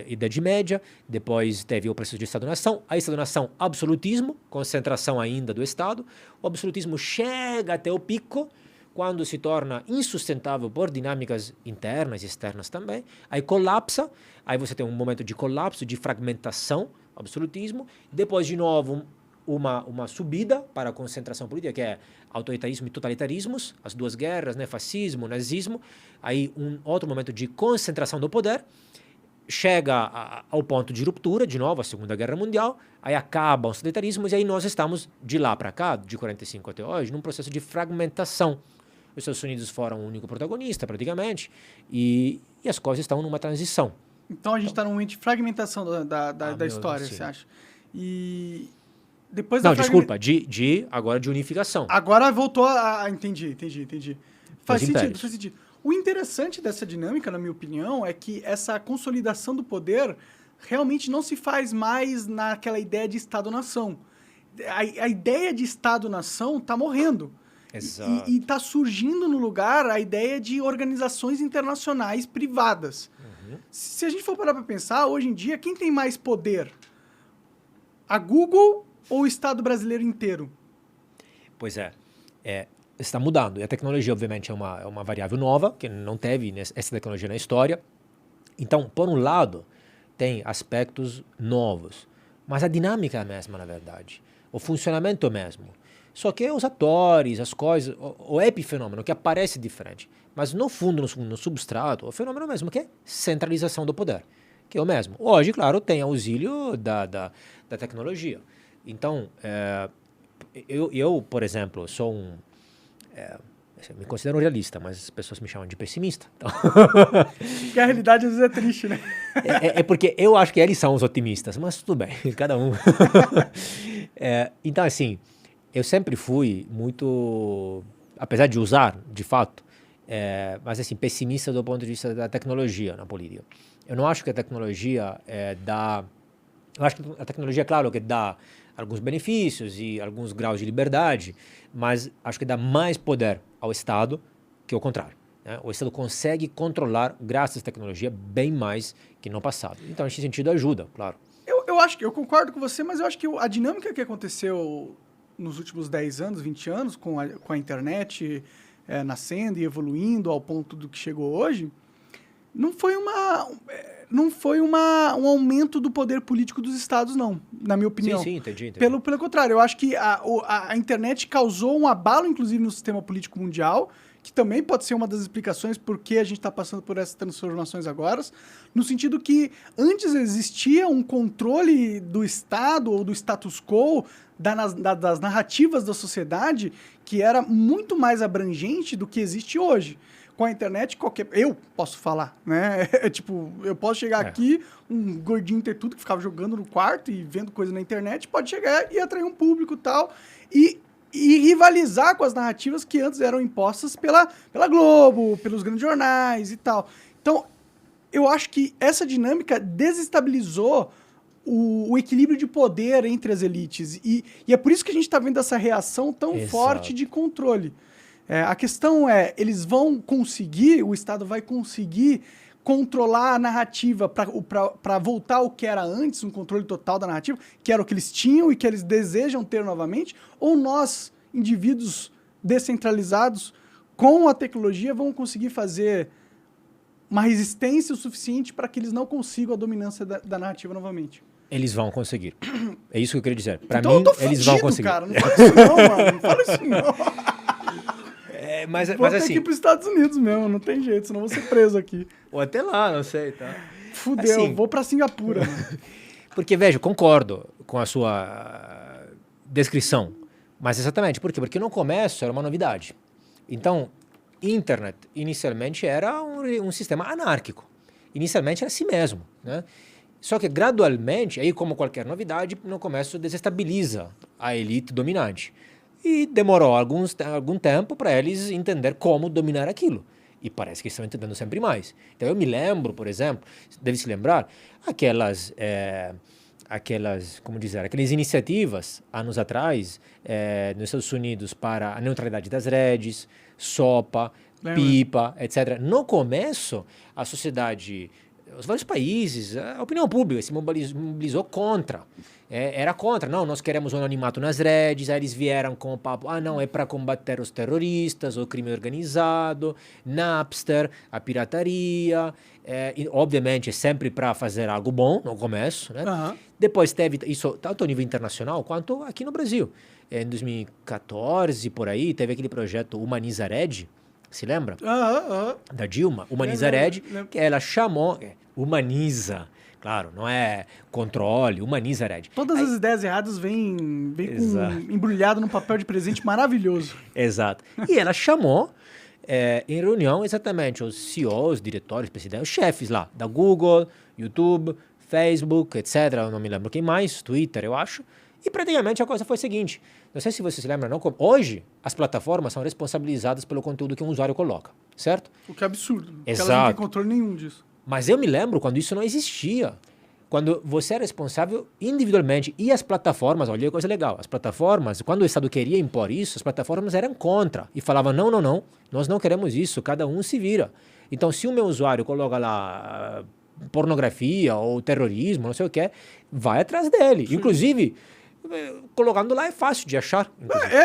Idade Média, depois teve o processo de Estado-nação, a Estado-nação, absolutismo, concentração ainda do Estado. O absolutismo chega até o pico, quando se torna insustentável por dinâmicas internas e externas também, aí colapsa, aí você tem um momento de colapso, de fragmentação, absolutismo, depois de novo uma subida para a concentração política, que é autoritarismo e totalitarismos, as duas guerras, né, fascismo, nazismo, aí um outro momento de concentração do poder, chega ao ponto de ruptura, de novo, a Segunda Guerra Mundial, aí acabam os totalitarismos, e aí nós estamos, de lá para cá, de 45 até hoje, num processo de fragmentação. Os Estados Unidos foram o único protagonista, praticamente, e as coisas estão numa transição. Então a gente está num momento de fragmentação da história, sim. você acha? E depois Não, desculpa, agora de unificação. Agora voltou a... Entendi. Faz impérios. sentido. O interessante dessa dinâmica, na minha opinião, é que essa consolidação do poder realmente não se faz mais naquela ideia de Estado-nação. A ideia de Estado-nação está morrendo. Exato. E está surgindo no lugar a ideia de organizações internacionais privadas. Uhum. Se a gente for parar para pensar, hoje em dia, quem tem mais poder? A Google ou o Estado brasileiro inteiro? Pois está mudando. E a tecnologia, obviamente, é uma variável nova, que não teve essa tecnologia na história. Então, por um lado, tem aspectos novos, mas a dinâmica é a mesma, na verdade. O funcionamento é o mesmo. Só que os atores, as coisas, o epifenômeno que aparece diferente. Mas no fundo, no substrato, o fenômeno mesmo que é centralização do poder, que é o mesmo. Hoje, claro, tem auxílio da tecnologia. Então, eu, por exemplo, sou me considero um realista, mas as pessoas me chamam de pessimista. Então Porque a realidade às vezes é triste, né? é porque eu acho que eles são os otimistas, mas tudo bem, cada um. Então, assim, eu sempre fui muito, apesar de usar, de fato, mas assim, pessimista do ponto de vista da tecnologia na política. Eu não acho que a tecnologia eu acho que a tecnologia, claro, que dá alguns benefícios e alguns graus de liberdade, mas acho que dá mais poder ao Estado que o contrário, né? O Estado consegue controlar, graças à tecnologia, bem mais que no passado. Então, nesse sentido, ajuda, claro. Eu acho que eu concordo com você, mas eu acho que a dinâmica que aconteceu nos últimos 10 anos, 20 anos, com a internet nascendo e evoluindo ao ponto do que chegou hoje, não foi um aumento do poder político dos estados, não, na minha opinião. Sim, entendi. Pelo contrário, eu acho que a internet causou um abalo, inclusive, no sistema político mundial, que também pode ser uma das explicações por que a gente está passando por essas transformações agora, no sentido que antes existia um controle do Estado ou do status quo, das narrativas da sociedade, que era muito mais abrangente do que existe hoje. Com a internet, eu posso falar, né? Tipo, eu posso chegar aqui, um gordinho ter tudo que ficava jogando no quarto e vendo coisa na internet, pode chegar e atrair um público e rivalizar com as narrativas que antes eram impostas pela Globo, pelos grandes jornais e tal. Então, eu acho que essa dinâmica desestabilizou o equilíbrio de poder entre as elites. E é por isso que a gente está vendo essa reação tão forte de controle. A questão é, eles vão conseguir, o Estado vai conseguir controlar a narrativa para voltar ao que era antes, um controle total da narrativa, que era o que eles tinham e que eles desejam ter novamente, ou nós, indivíduos descentralizados, com a tecnologia, vão conseguir fazer uma resistência o suficiente para que eles não consigam a dominância da narrativa novamente. Eles vão conseguir. É isso que eu queria dizer. Para Então mim, eu tô eles fudido, vão conseguir. cara. Não fala isso não, mano. Não fala isso não. Mas Vou ter que assim... ir pros Estados Unidos mesmo, não tem jeito, senão vou ser preso aqui. Ou até lá, não sei, tá? Fudeu, Assim, vou pra Singapura. Mano. Porque, veja, concordo com a sua descrição. Mas exatamente, por quê? Porque no começo era uma novidade. Então, internet, inicialmente, era um sistema anárquico. Inicialmente era assim mesmo, né? Só que, gradualmente, aí como qualquer novidade, no começo desestabiliza a elite dominante. E demorou algum tempo para eles entender como dominar aquilo. E parece que estão entendendo sempre mais. Então, eu me lembro, por exemplo, deve se lembrar, aquelas aquelas iniciativas, anos atrás, nos Estados Unidos, para a neutralidade das redes, SOPA, PIPA, etc. No começo, a sociedade, os vários países, a opinião pública se mobilizou contra. Era contra, não, nós queremos um anonimato nas redes, aí eles vieram com o papo, não, é para combater os terroristas, o crime organizado, Napster, a pirataria, e, obviamente, sempre para fazer algo bom no começo, né? Uhum. Depois teve isso tanto a nível internacional quanto aqui no Brasil. Em 2014, por aí, teve aquele projeto Humaniza Rede, se lembra? Da Dilma, Humaniza Rede, que ela chamou, humaniza, claro, não é controle, humaniza Rede. Todas as ideias erradas vêm embrulhado num papel de presente maravilhoso. Exato. E ela chamou em reunião exatamente os CEOs, diretores, presidentes, os chefes lá, da Google, YouTube, Facebook, etc. Eu não me lembro quem mais, Twitter, eu acho. E praticamente a coisa foi a seguinte, não sei se você se lembra, não, hoje as plataformas são responsabilizadas pelo conteúdo que um usuário coloca, certo? O que é absurdo, porque exato. elas não têm controle nenhum disso. Mas eu me lembro quando isso não existia. Quando você é responsável individualmente. E as plataformas, olha que coisa legal, as plataformas, quando o Estado queria impor isso, as plataformas eram contra. E falavam, não, nós não queremos isso, cada um se vira. Então, se o meu usuário coloca lá pornografia ou terrorismo, não sei o que, vai atrás dele. Sim. Inclusive, colocando lá é fácil de achar.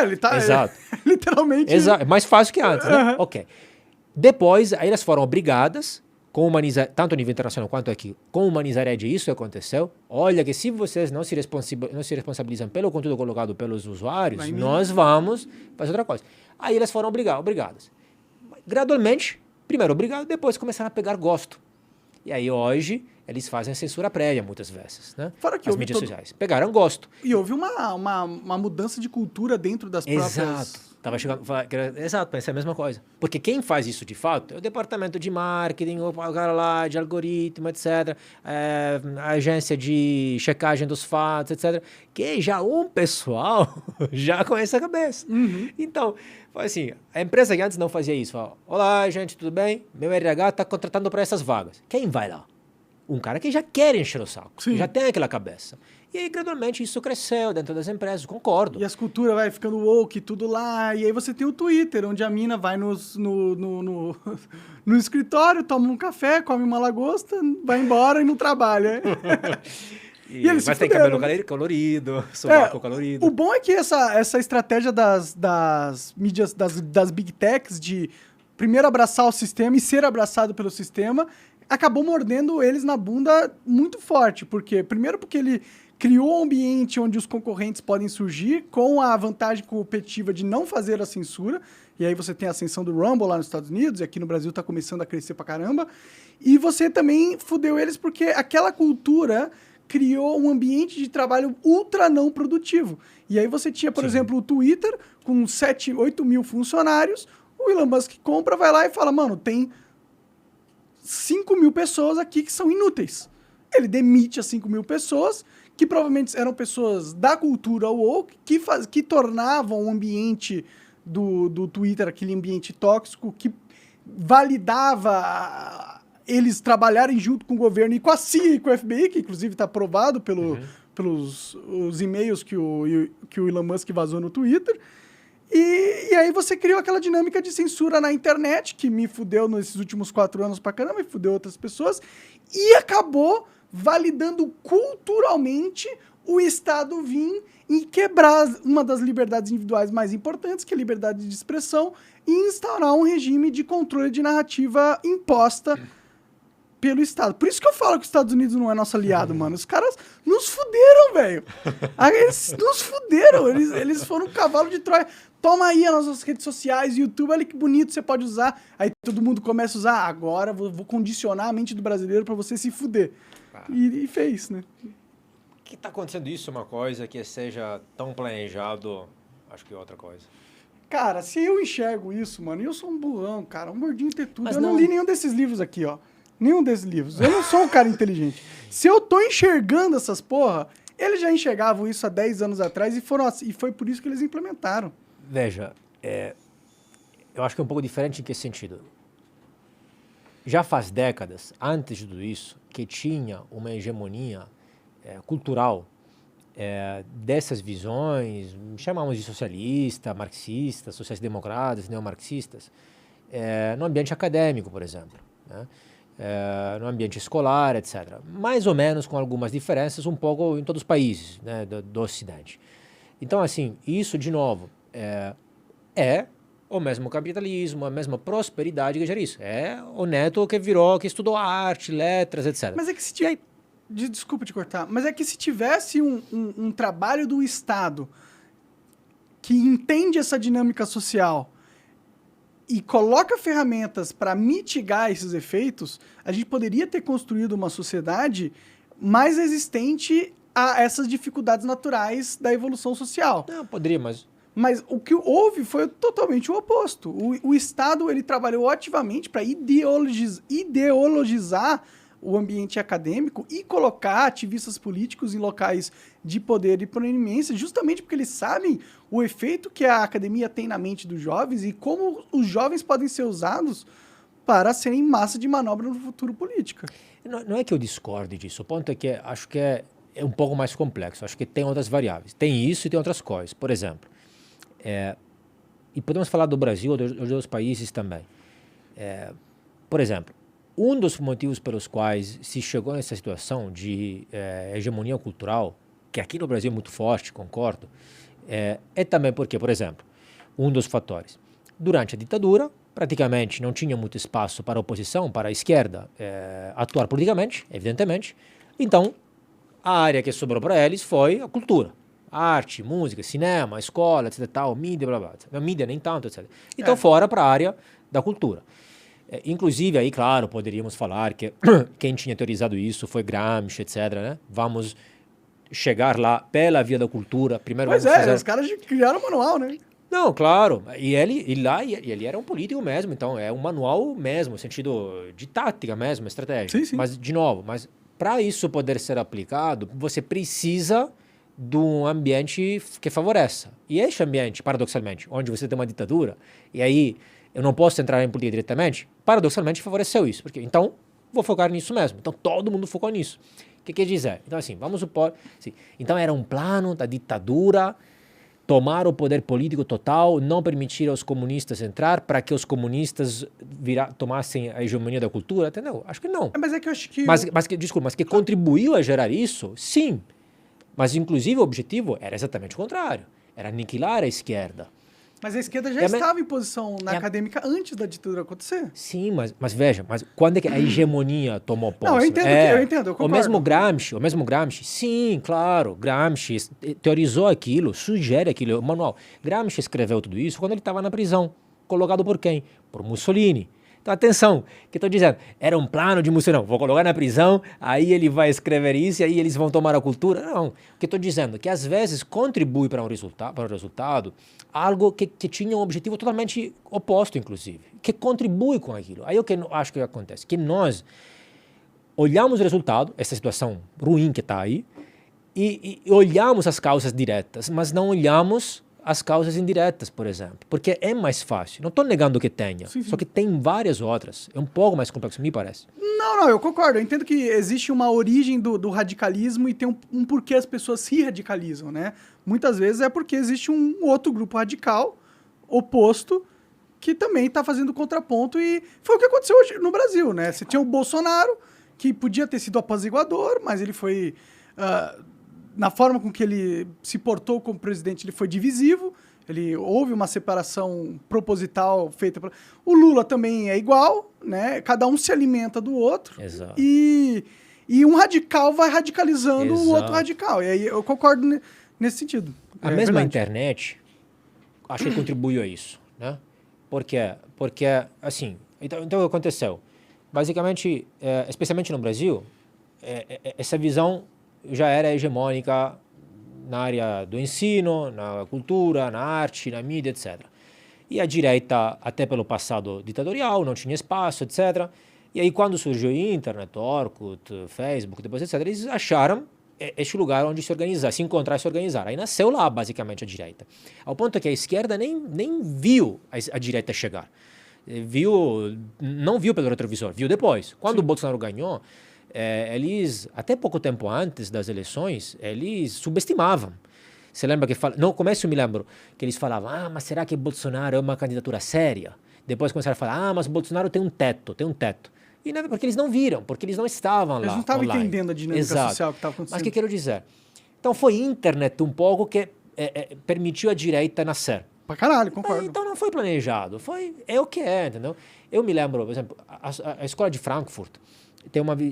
Ele tá... Exato. Literalmente... Exato, é mais fácil que antes, né? Ok. Depois, aí elas foram obrigadas... tanto a nível internacional quanto aqui, com Humaniza Rede isso aconteceu. Olha que se vocês não se responsabilizam pelo conteúdo colocado pelos usuários, nós vamos fazer outra coisa. Aí elas foram obrigadas. Gradualmente, primeiro obrigado, depois começaram a pegar gosto. E aí hoje eles fazem a censura prévia muitas vezes, né? Fora que as mídias sociais. Pegaram gosto. E houve uma mudança de cultura dentro das próprias... Exato. Exato, pensei a mesma coisa. Porque quem faz isso de fato é o departamento de marketing, o cara lá de algoritmo, etc. A agência de checagem dos fatos, etc. Que já um pessoal já conhece a cabeça. Uhum. Então, foi assim, a empresa que antes não fazia isso. Fala, olá, gente, tudo bem? Meu RH está contratando para essas vagas. Quem vai lá? Um cara que já quer encher o saco, que já tem aquela cabeça. E aí, gradualmente, isso cresceu dentro das empresas, concordo. E as culturas vai ficando woke, tudo lá. E aí você tem o Twitter, onde a mina vai no escritório, toma um café, come uma lagosta, vai embora e não trabalha. Mas tem cabelo colorido, sovaco colorido. O bom é que essa estratégia das mídias, das big techs, de primeiro abraçar o sistema e ser abraçado pelo sistema, acabou mordendo eles na bunda muito forte. Primeiro porque ele criou um ambiente onde os concorrentes podem surgir com a vantagem competitiva de não fazer a censura. E aí você tem a ascensão do Rumble lá nos Estados Unidos, e aqui no Brasil tá começando a crescer pra caramba. E você também fudeu eles porque aquela cultura criou um ambiente de trabalho ultra não produtivo. E aí você tinha, por exemplo, o Twitter com 8 mil funcionários, o Elon Musk compra, vai lá e fala, mano, tem 5 mil pessoas aqui que são inúteis. Ele demite as 5 mil pessoas, que provavelmente eram pessoas da cultura woke, que tornavam o ambiente do Twitter aquele ambiente tóxico, que validava eles trabalharem junto com o governo e com a CIA e com o FBI, que inclusive está aprovado pelos os e-mails que o Elon Musk vazou no Twitter. E aí você criou aquela dinâmica de censura na internet, que me fudeu nesses últimos 4 anos pra caramba, e fudeu outras pessoas, e acabou validando culturalmente o Estado vir e quebrar uma das liberdades individuais mais importantes, que é a liberdade de expressão, e instaurar um regime de controle de narrativa imposta pelo Estado. Por isso que eu falo que os Estados Unidos não é nosso aliado, mano. Os caras nos fuderam, velho. Eles nos fuderam. Eles foram um cavalo de Troia. Toma aí as nossas redes sociais, YouTube, olha que bonito, você pode usar. Aí todo mundo começa a usar. Agora vou condicionar a mente do brasileiro pra você se fuder. E fez, né? Que tá acontecendo isso uma coisa que seja tão planejado, acho que é outra coisa. Cara, se eu enxergo isso, mano, eu sou um burrão, cara, um gordinho ter tudo. Mas Eu não li nenhum desses livros aqui, ó. Nenhum desses livros. Eu não sou um cara inteligente. Se eu tô enxergando essas porra, eles já enxergavam isso há 10 anos atrás e foi por isso que eles implementaram. Veja, eu acho que é um pouco diferente em que sentido. Já faz décadas, antes de tudo isso, que tinha uma hegemonia cultural dessas visões, chamamos de socialista, marxista, sociais-democratas, neomarxistas, no ambiente acadêmico, por exemplo, né? No ambiente escolar, etc. Mais ou menos com algumas diferenças, um pouco em todos os países, né, do Ocidente. Então, assim, isso, de novo, é o mesmo capitalismo, a mesma prosperidade que gera isso. É o neto que estudou arte, letras, etc. Mas é que se tiver... Desculpa te cortar, mas é que se tivesse um trabalho do Estado que entende essa dinâmica social e coloca ferramentas para mitigar esses efeitos, a gente poderia ter construído uma sociedade mais resistente a essas dificuldades naturais da evolução social. Não, poderia, mas... Mas o que houve foi totalmente o oposto. O Estado ele trabalhou ativamente para ideologizar o ambiente acadêmico e colocar ativistas políticos em locais de poder e proeminência, justamente porque eles sabem o efeito que a academia tem na mente dos jovens e como os jovens podem ser usados para serem massa de manobra no futuro político. Não é que eu discorde disso, o ponto é que acho que é um pouco mais complexo, acho que tem outras variáveis. Tem isso e tem outras coisas. Por exemplo, e podemos falar do Brasil ou dos outros países também. Por exemplo, um dos motivos pelos quais se chegou nessa situação de hegemonia cultural, que aqui no Brasil é muito forte, concordo, é também porque, por exemplo, um dos fatores, durante a ditadura, praticamente não tinha muito espaço para a oposição, para a esquerda atuar politicamente, evidentemente, então a área que sobrou para eles foi a cultura. Arte, música, cinema, escola, etc, tal, mídia, blá, blá, blá. Mídia nem tanto, etc. Então fora para a área da cultura. Inclusive, aí, claro, poderíamos falar que quem tinha teorizado isso foi Gramsci, etc, né? Vamos chegar lá pela via da cultura. Primeiro Pois vamos fazer... os caras criaram o manual, né? Não, claro. E ele era um político mesmo, então é um manual mesmo, no sentido de tática mesmo, estratégia. Sim. Mas, de novo, para isso poder ser aplicado, você precisa de um ambiente que favoreça. E este ambiente, paradoxalmente, onde você tem uma ditadura, e aí eu não posso entrar em política diretamente, paradoxalmente favoreceu isso. Porque, então, vou focar nisso mesmo. Então, todo mundo focou nisso. O que quer dizer? Então, assim, vamos supor... Assim, então, era um plano da ditadura tomar o poder político total, não permitir aos comunistas entrar, para que os comunistas tomassem a hegemonia da cultura, entendeu? Acho que não. Mas é que eu acho que... Desculpa, mas que contribuiu a gerar isso, sim. Mas, inclusive, o objetivo era exatamente o contrário. Era aniquilar a esquerda. Mas a esquerda já estava em posição acadêmica antes da ditadura acontecer. Sim, mas veja, quando é que a hegemonia tomou posse? Não, eu entendo, eu concordo. O mesmo Gramsci, sim, claro, Gramsci teorizou aquilo, sugere aquilo, o manual. Gramsci escreveu tudo isso quando ele estava na prisão, colocado por quem? Por Mussolini. Então, atenção, que estou dizendo, era um plano de Mussolini, não, vou colocar na prisão, aí ele vai escrever isso, e aí eles vão tomar a cultura. Não, o que estou dizendo é que às vezes contribui para o resultado algo que tinha um objetivo totalmente oposto, inclusive, que contribui com aquilo. Aí o que eu acho que acontece, que nós olhamos o resultado, essa situação ruim que está aí, e olhamos as causas diretas, mas não olhamos as causas indiretas, por exemplo, porque é mais fácil. Não estou negando que tenha, só que tem várias outras. É um pouco mais complexo, me parece. Não, eu concordo. Eu entendo que existe uma origem do radicalismo e tem um porquê as pessoas se radicalizam, né? Muitas vezes é porque existe um outro grupo radical oposto que também está fazendo contraponto, e foi o que aconteceu hoje no Brasil, né? Você tinha o Bolsonaro, que podia ter sido apaziguador, mas ele foi... na forma com que ele se portou como presidente, ele foi divisivo, houve uma separação proposital feita... O Lula também é igual, né? Cada um se alimenta do outro. Exato. E um radical vai radicalizando Exato. o outro radical. E aí eu concordo nesse sentido. A mesma internet, acho que contribuiu a isso, né? Por quê? Porque, assim, então o que aconteceu? Basicamente, especialmente no Brasil, essa visão já era hegemônica na área do ensino, na cultura, na arte, na mídia, etc. E a direita, até pelo passado ditatorial, não tinha espaço, etc. E aí, quando surgiu a internet, Orkut, Facebook, depois, etc., eles acharam este lugar onde se organizar, se encontrar e se organizar. Aí nasceu lá, basicamente, a direita. Ao ponto que a esquerda nem viu a direita chegar. Não viu pelo retrovisor, viu depois. Quando o Bolsonaro ganhou, eles, até pouco tempo antes das eleições, eles subestimavam. Você lembra que no começo eu me lembro que eles falavam, mas será que Bolsonaro é uma candidatura séria? Depois começaram a falar, mas Bolsonaro tem um teto. E não é porque eles não viram, porque eles não estavam lá. Eles não estavam online. entendendo a dinâmica Exato. social que estava acontecendo. Mas o que eu quero dizer? Então foi a internet um pouco que permitiu a direita nascer. Pra caralho, concordo. Então não foi planejado, é o que é, entendeu? Eu me lembro, por exemplo, a escola de Frankfurt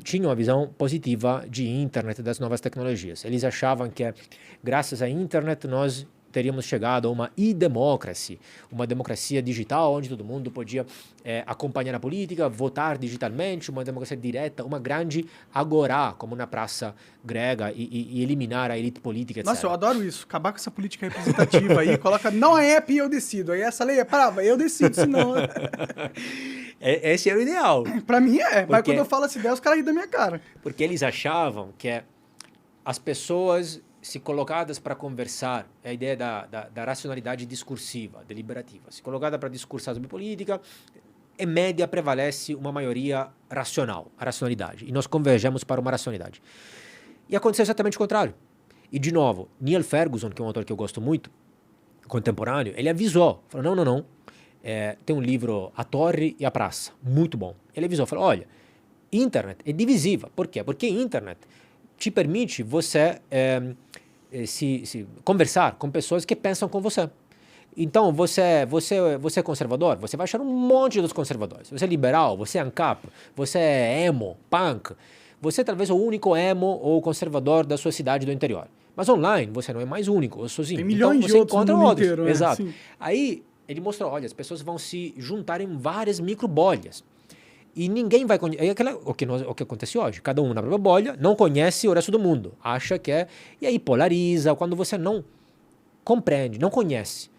tinha uma visão positiva de internet, das novas tecnologias. Eles achavam que, graças à internet, nós teríamos chegado a uma e-democracy, uma democracia digital onde todo mundo podia acompanhar a política, votar digitalmente, uma democracia direta, uma grande agorá, como na praça grega, e eliminar a elite política, etc. Nossa, eu adoro isso. Acabar com essa política representativa aí, coloca, não é app e eu decido. Aí essa lei é brava, eu decido, senão... Esse era o ideal. Pra mim mas quando eu falo essa ideia, os caras riem da minha cara. Porque eles achavam que as pessoas se colocadas para conversar, a ideia da racionalidade discursiva, deliberativa, se colocada para discursar sobre política, em média prevalece uma maioria racional, a racionalidade, e nós convergemos para uma racionalidade. E aconteceu exatamente o contrário. E, de novo, Neil Ferguson, que é um autor que eu gosto muito, contemporâneo, ele avisou, falou, não, tem um livro, A Torre e a Praça, muito bom. Ele avisou, falou, olha, internet é divisiva. Por quê? Porque internet te permite você se conversar com pessoas que pensam com você. Então, você é conservador, você vai achar um monte de outros conservadores. Você é liberal, você é ANCAP, você é emo, punk. Você é talvez o único emo ou conservador da sua cidade do interior. Mas online, você não é mais único, ou sozinho. Tem milhões então, de você outros encontra no mundo outros. inteiro. Exato. Sim. Aí, ele mostrou, olha, as pessoas vão se juntar em várias microbolhas. E ninguém vai conhecer. O que acontece hoje? Cada um na própria bolha, não conhece o resto do mundo. Acha que é. E aí polariza. Quando você não compreende, não conhece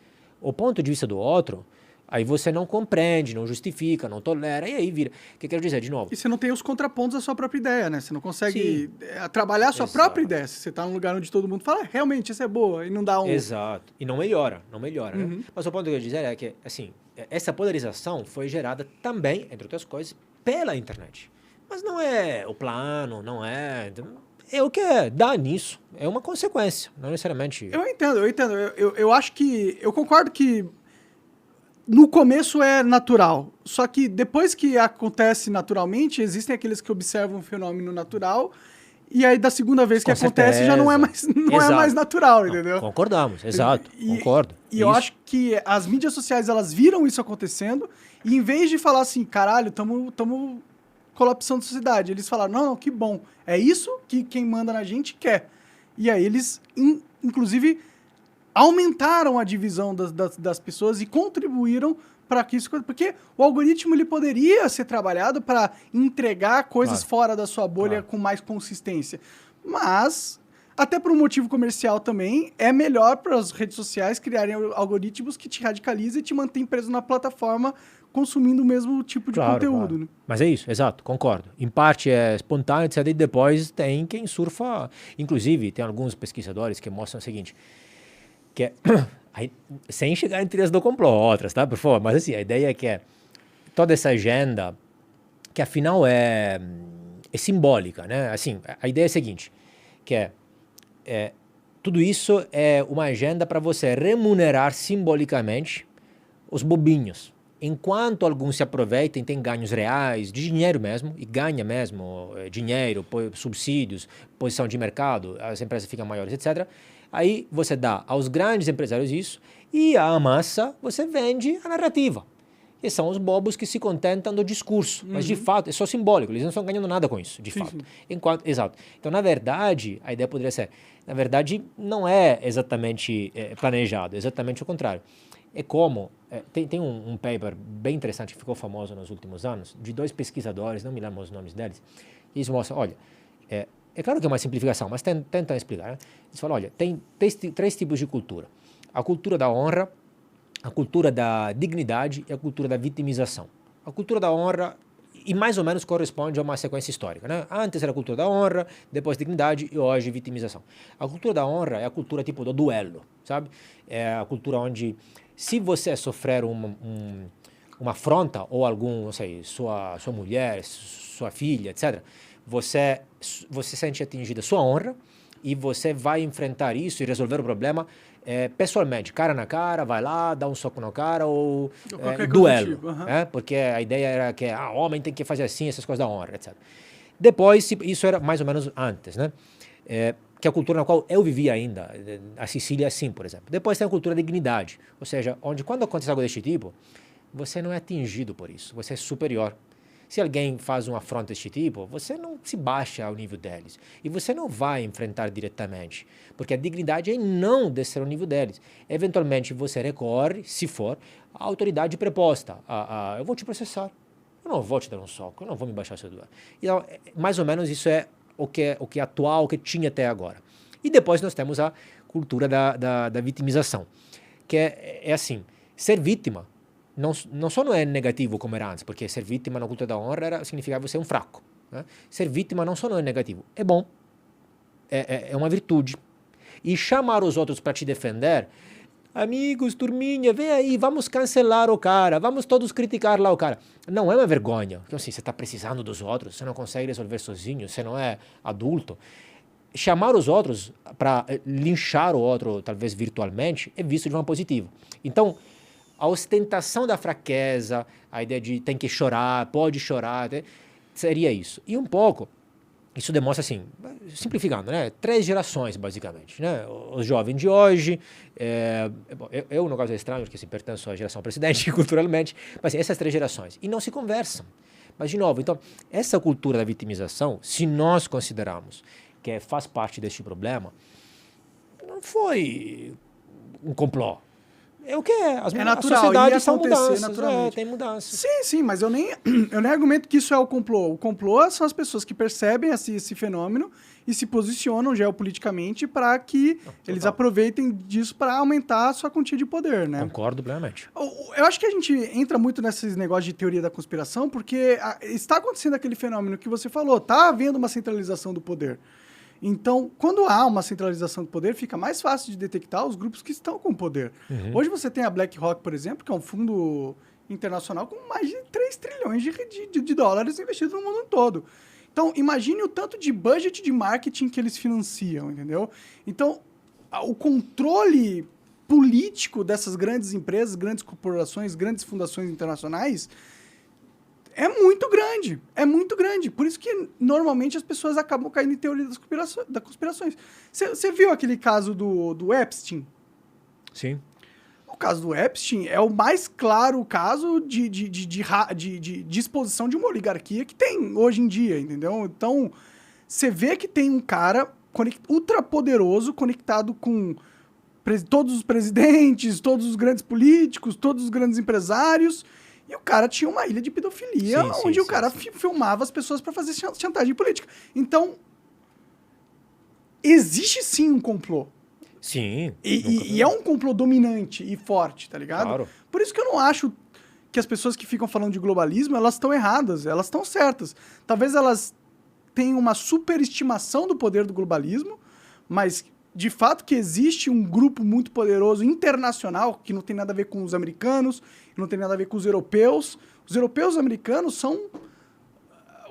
o ponto de vista do outro, aí você não compreende, não justifica, não tolera. E aí vira. O que eu quero dizer de novo? E você não tem os contrapontos da sua própria ideia, né? Você não consegue trabalhar a sua própria ideia. Se você tá num lugar onde todo mundo fala, realmente, isso é boa. E não dá um. Exato. E não melhora, né? Mas o ponto que eu quero dizer é que, assim, essa polarização foi gerada também, entre outras coisas, pela internet. Mas não é o plano, não é... É o que dá nisso. É uma consequência, não necessariamente... Eu entendo. Eu acho que... Eu concordo que no começo é natural. Só que depois que acontece naturalmente, existem aqueles que observam o fenômeno natural e aí da segunda vez que acontece já não é mais natural, entendeu? Concordamos, exato. Concordo. E eu acho que as mídias sociais, elas viram isso acontecendo e em vez de falar assim, caralho, tamo colapsando a sociedade, eles falaram, não, que bom, é isso que quem manda na gente quer. E aí eles, inclusive, aumentaram a divisão das pessoas e contribuíram para que isso... Porque o algoritmo ele poderia ser trabalhado para entregar coisas fora da sua bolha com mais consistência. Mas, até por um motivo comercial também, é melhor para as redes sociais criarem algoritmos que te radicalizam e te mantêm preso na plataforma consumindo o mesmo tipo de conteúdo. Claro. Né? Mas é isso, exato, concordo. Em parte é espontâneo, etc. E depois tem quem surfa... Inclusive, tem alguns pesquisadores que mostram o seguinte, que aí, sem chegar em teorias do complô, outras, tá? Por favor, mas assim, a ideia é que toda essa agenda, que afinal é simbólica, né? Assim, a ideia é a seguinte, que tudo isso é uma agenda para você remunerar simbolicamente os bobinhos. Enquanto alguns se aproveitam, têm ganhos reais, de dinheiro mesmo, e ganha mesmo dinheiro, subsídios, posição de mercado, as empresas ficam maiores, etc. Aí você dá aos grandes empresários isso, e à massa você vende a narrativa. E são os bobos que se contentam do discurso, mas de fato é só simbólico, eles não estão ganhando nada com isso, de fato. Exato. Então, na verdade, a ideia poderia ser, na verdade, não é exatamente planejado, é exatamente o contrário. É como, tem um paper bem interessante que ficou famoso nos últimos anos, de 2 pesquisadores, não me lembro os nomes deles, e eles mostram, olha, é claro que é uma simplificação, mas tentam explicar. Né? Eles falam, olha, tem 3 tipos de cultura. A cultura da honra, a cultura da dignidade e a cultura da vitimização. A cultura da honra, e mais ou menos corresponde a uma sequência histórica. Né? Antes era a cultura da honra, depois dignidade e hoje vitimização. A cultura da honra é a cultura tipo do duelo, sabe? É a cultura onde, se você sofrer uma afronta ou algum, não sei, sua mulher, sua filha, etc., você sente atingida sua honra e você vai enfrentar isso e resolver o problema pessoalmente, cara na cara, vai lá, dá um soco na cara ou duelo. Tipo, porque a ideia era que homem tem que fazer assim, essas coisas da honra, etc. Depois, isso era mais ou menos antes, né? Que é a cultura na qual eu vivia ainda, a Sicília é assim, por exemplo. Depois tem a cultura da dignidade, ou seja, onde quando acontece algo deste tipo, você não é atingido por isso, você é superior. Se alguém faz uma afronta deste tipo, você não se baixa ao nível deles. E você não vai enfrentar diretamente. Porque a dignidade é não descer ao nível deles. Eventualmente, você recorre, se for, à autoridade preposta. Eu vou te processar. Eu não vou te dar um soco. Eu não vou me baixar seu duelo. Então, mais ou menos, isso é o que é atual, o que tinha até agora. E depois nós temos a cultura da vitimização. Que é assim, ser vítima não só não é negativo como era antes, porque ser vítima na cultura da honra significava você um fraco. Né? Ser vítima não só não é negativo, é bom, é uma virtude. E chamar os outros para te defender, amigos, turminha, vem aí, vamos cancelar o cara, vamos todos criticar lá o cara. Não é uma vergonha, porque assim, você está precisando dos outros, você não consegue resolver sozinho, você não é adulto. Chamar os outros para linchar o outro, talvez virtualmente, é visto de forma positiva. Então, a ostentação da fraqueza, a ideia de tem que chorar, pode chorar, seria isso. E um pouco, isso demonstra assim, simplificando, né? 3 gerações, basicamente. Né? Os jovens de hoje, eu no caso é estranho, porque assim, pertenço à geração precedente culturalmente, mas assim, essas 3 gerações. E não se conversam. Mas, de novo, então, essa cultura da vitimização, se nós considerarmos que faz parte deste problema, não foi um complô. É o que é. As sociedades são mudanças. Tem mudanças. Sim, mas eu nem argumento que isso é o complô. O complô são as pessoas que percebem esse fenômeno e se posicionam geopoliticamente para que eles aproveitem disso para aumentar a sua quantia de poder, né? Concordo plenamente. Eu acho que a gente entra muito nesses negócios de teoria da conspiração porque está acontecendo aquele fenômeno que você falou, está havendo uma centralização do poder. Então, quando há uma centralização do poder, fica mais fácil de detectar os grupos que estão com poder. Hoje você tem a BlackRock, por exemplo, que é um fundo internacional com mais de 3 trilhões de dólares investidos no mundo todo. Então, imagine o tanto de budget de marketing que eles financiam, entendeu? Então, o controle político dessas grandes empresas, grandes corporações, grandes fundações internacionais é muito grande. Por isso que, normalmente, as pessoas acabam caindo em teoria das conspirações. Você viu aquele caso do Epstein? Sim. O caso do Epstein é o mais claro caso de exposição de uma oligarquia que tem hoje em dia, entendeu? Então, você vê que tem um cara ultrapoderoso conectado com todos os presidentes, todos os grandes políticos, todos os grandes empresários. E o cara tinha uma ilha de pedofilia onde o cara filmava as pessoas para fazer chantagem política. Então, existe sim um complô. Sim. E é um complô dominante e forte, tá ligado? Claro. Por isso que eu não acho que as pessoas que ficam falando de globalismo, elas estão erradas, elas estão certas. Talvez elas tenham uma superestimação do poder do globalismo, mas de fato que existe um grupo muito poderoso internacional, que não tem nada a ver com os americanos, não tem nada a ver com os europeus. Os europeus e os americanos são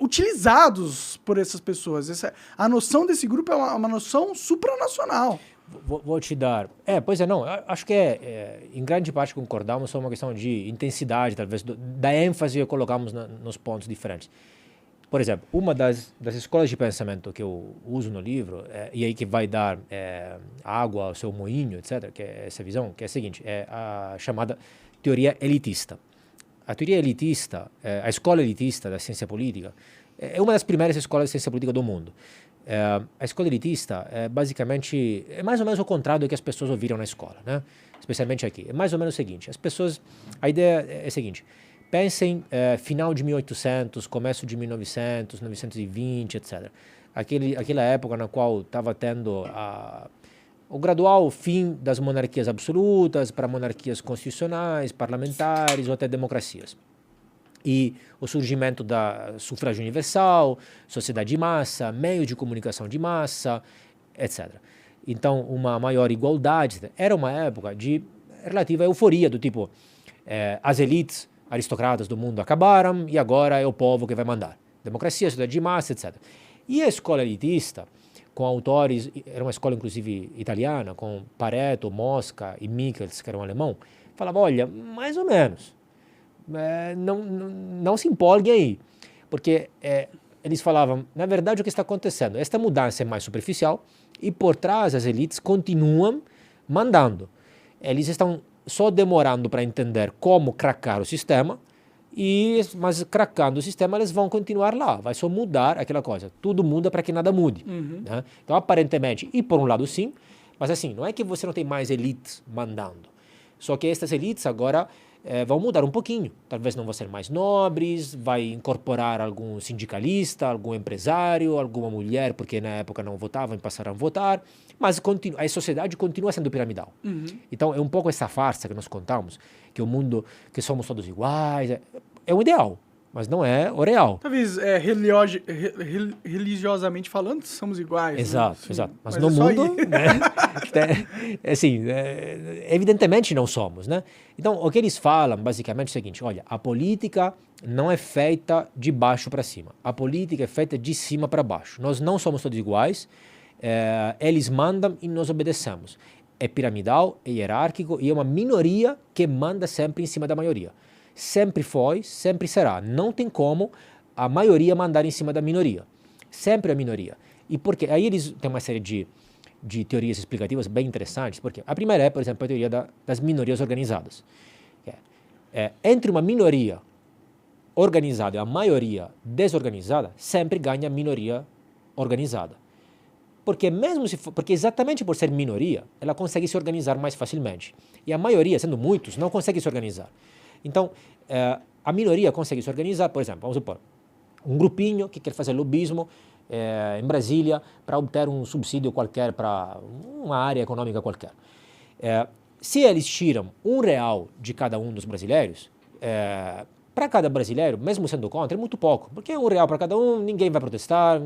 utilizados por essas pessoas. A noção desse grupo é uma noção supranacional. Vou te dar. Pois é, não. Acho que em grande parte concordamos sobre uma questão de intensidade, talvez, da ênfase que colocamos nos pontos diferentes. Por exemplo, uma das escolas de pensamento que eu uso no livro, e aí que vai dar água ao seu moinho, etc., que é essa visão, que é a seguinte, é a chamada teoria elitista. A teoria elitista, a escola elitista da ciência política, é uma das primeiras escolas de ciência política do mundo. A escola elitista basicamente é mais ou menos o contrário do que as pessoas ouviram na escola, né? Especialmente aqui. É mais ou menos o seguinte, a ideia é a seguinte, pensem final de 1800, começo de 1900, 1920, etc. Aquela época na qual estava tendo o gradual fim das monarquias absolutas para monarquias constitucionais, parlamentares ou até democracias. E o surgimento da sufrágio universal, sociedade de massa, meios de comunicação de massa, etc. Então, uma maior igualdade. Era uma época de relativa euforia, do tipo, as elites aristocratas do mundo acabaram e agora é o povo que vai mandar. Democracia, sociedade de massa, etc. E a escola elitista, com autores, era uma escola inclusive italiana, com Pareto, Mosca e Michels, que era um alemão, falava, olha, mais ou menos. Não se empolguem aí, porque eles falavam, na verdade o que está acontecendo, esta mudança é mais superficial e por trás as elites continuam mandando. Eles estão só demorando para entender como cracar o sistema, mas cracando o sistema eles vão continuar lá, vai só mudar aquela coisa, tudo muda para que nada mude. Né? Então aparentemente, e por um lado sim, mas assim, não é que você não tem mais elites mandando, só que estas elites agora vão mudar um pouquinho, talvez não vão ser mais nobres, vai incorporar algum sindicalista, algum empresário, alguma mulher, porque na época não votavam e passaram a votar, mas a sociedade continua sendo piramidal. Então é um pouco essa farsa que nós contamos, que o mundo, que somos todos iguais, é um ideal, mas não é o real. Talvez religiosamente falando, somos iguais. Exato, né? exato. Mas no mundo, né, assim, evidentemente não somos, né? Então, o que eles falam, basicamente, é o seguinte, olha, a política não é feita de baixo para cima. A política é feita de cima para baixo. Nós não somos todos iguais, eles mandam e nós obedecemos. É piramidal, é hierárquico e é uma minoria que manda sempre em cima da maioria. Sempre foi, sempre será. Não tem como a maioria mandar em cima da minoria. Sempre a minoria. E porque aí eles têm uma série de teorias explicativas bem interessantes. Porque a primeira é, por exemplo, a teoria das minorias organizadas. Entre uma minoria organizada e a maioria desorganizada, sempre ganha a minoria organizada. Porque porque exatamente por ser minoria, ela consegue se organizar mais facilmente. E a maioria, sendo muitos, não consegue se organizar. Então, a minoria consegue se organizar, por exemplo, vamos supor, um grupinho que quer fazer lobismo em Brasília para obter um subsídio qualquer para uma área econômica qualquer. Se eles tiram R$1 de cada um dos brasileiros, para cada brasileiro, mesmo sendo contra, é muito pouco, porque R$1 para cada um, ninguém vai protestar,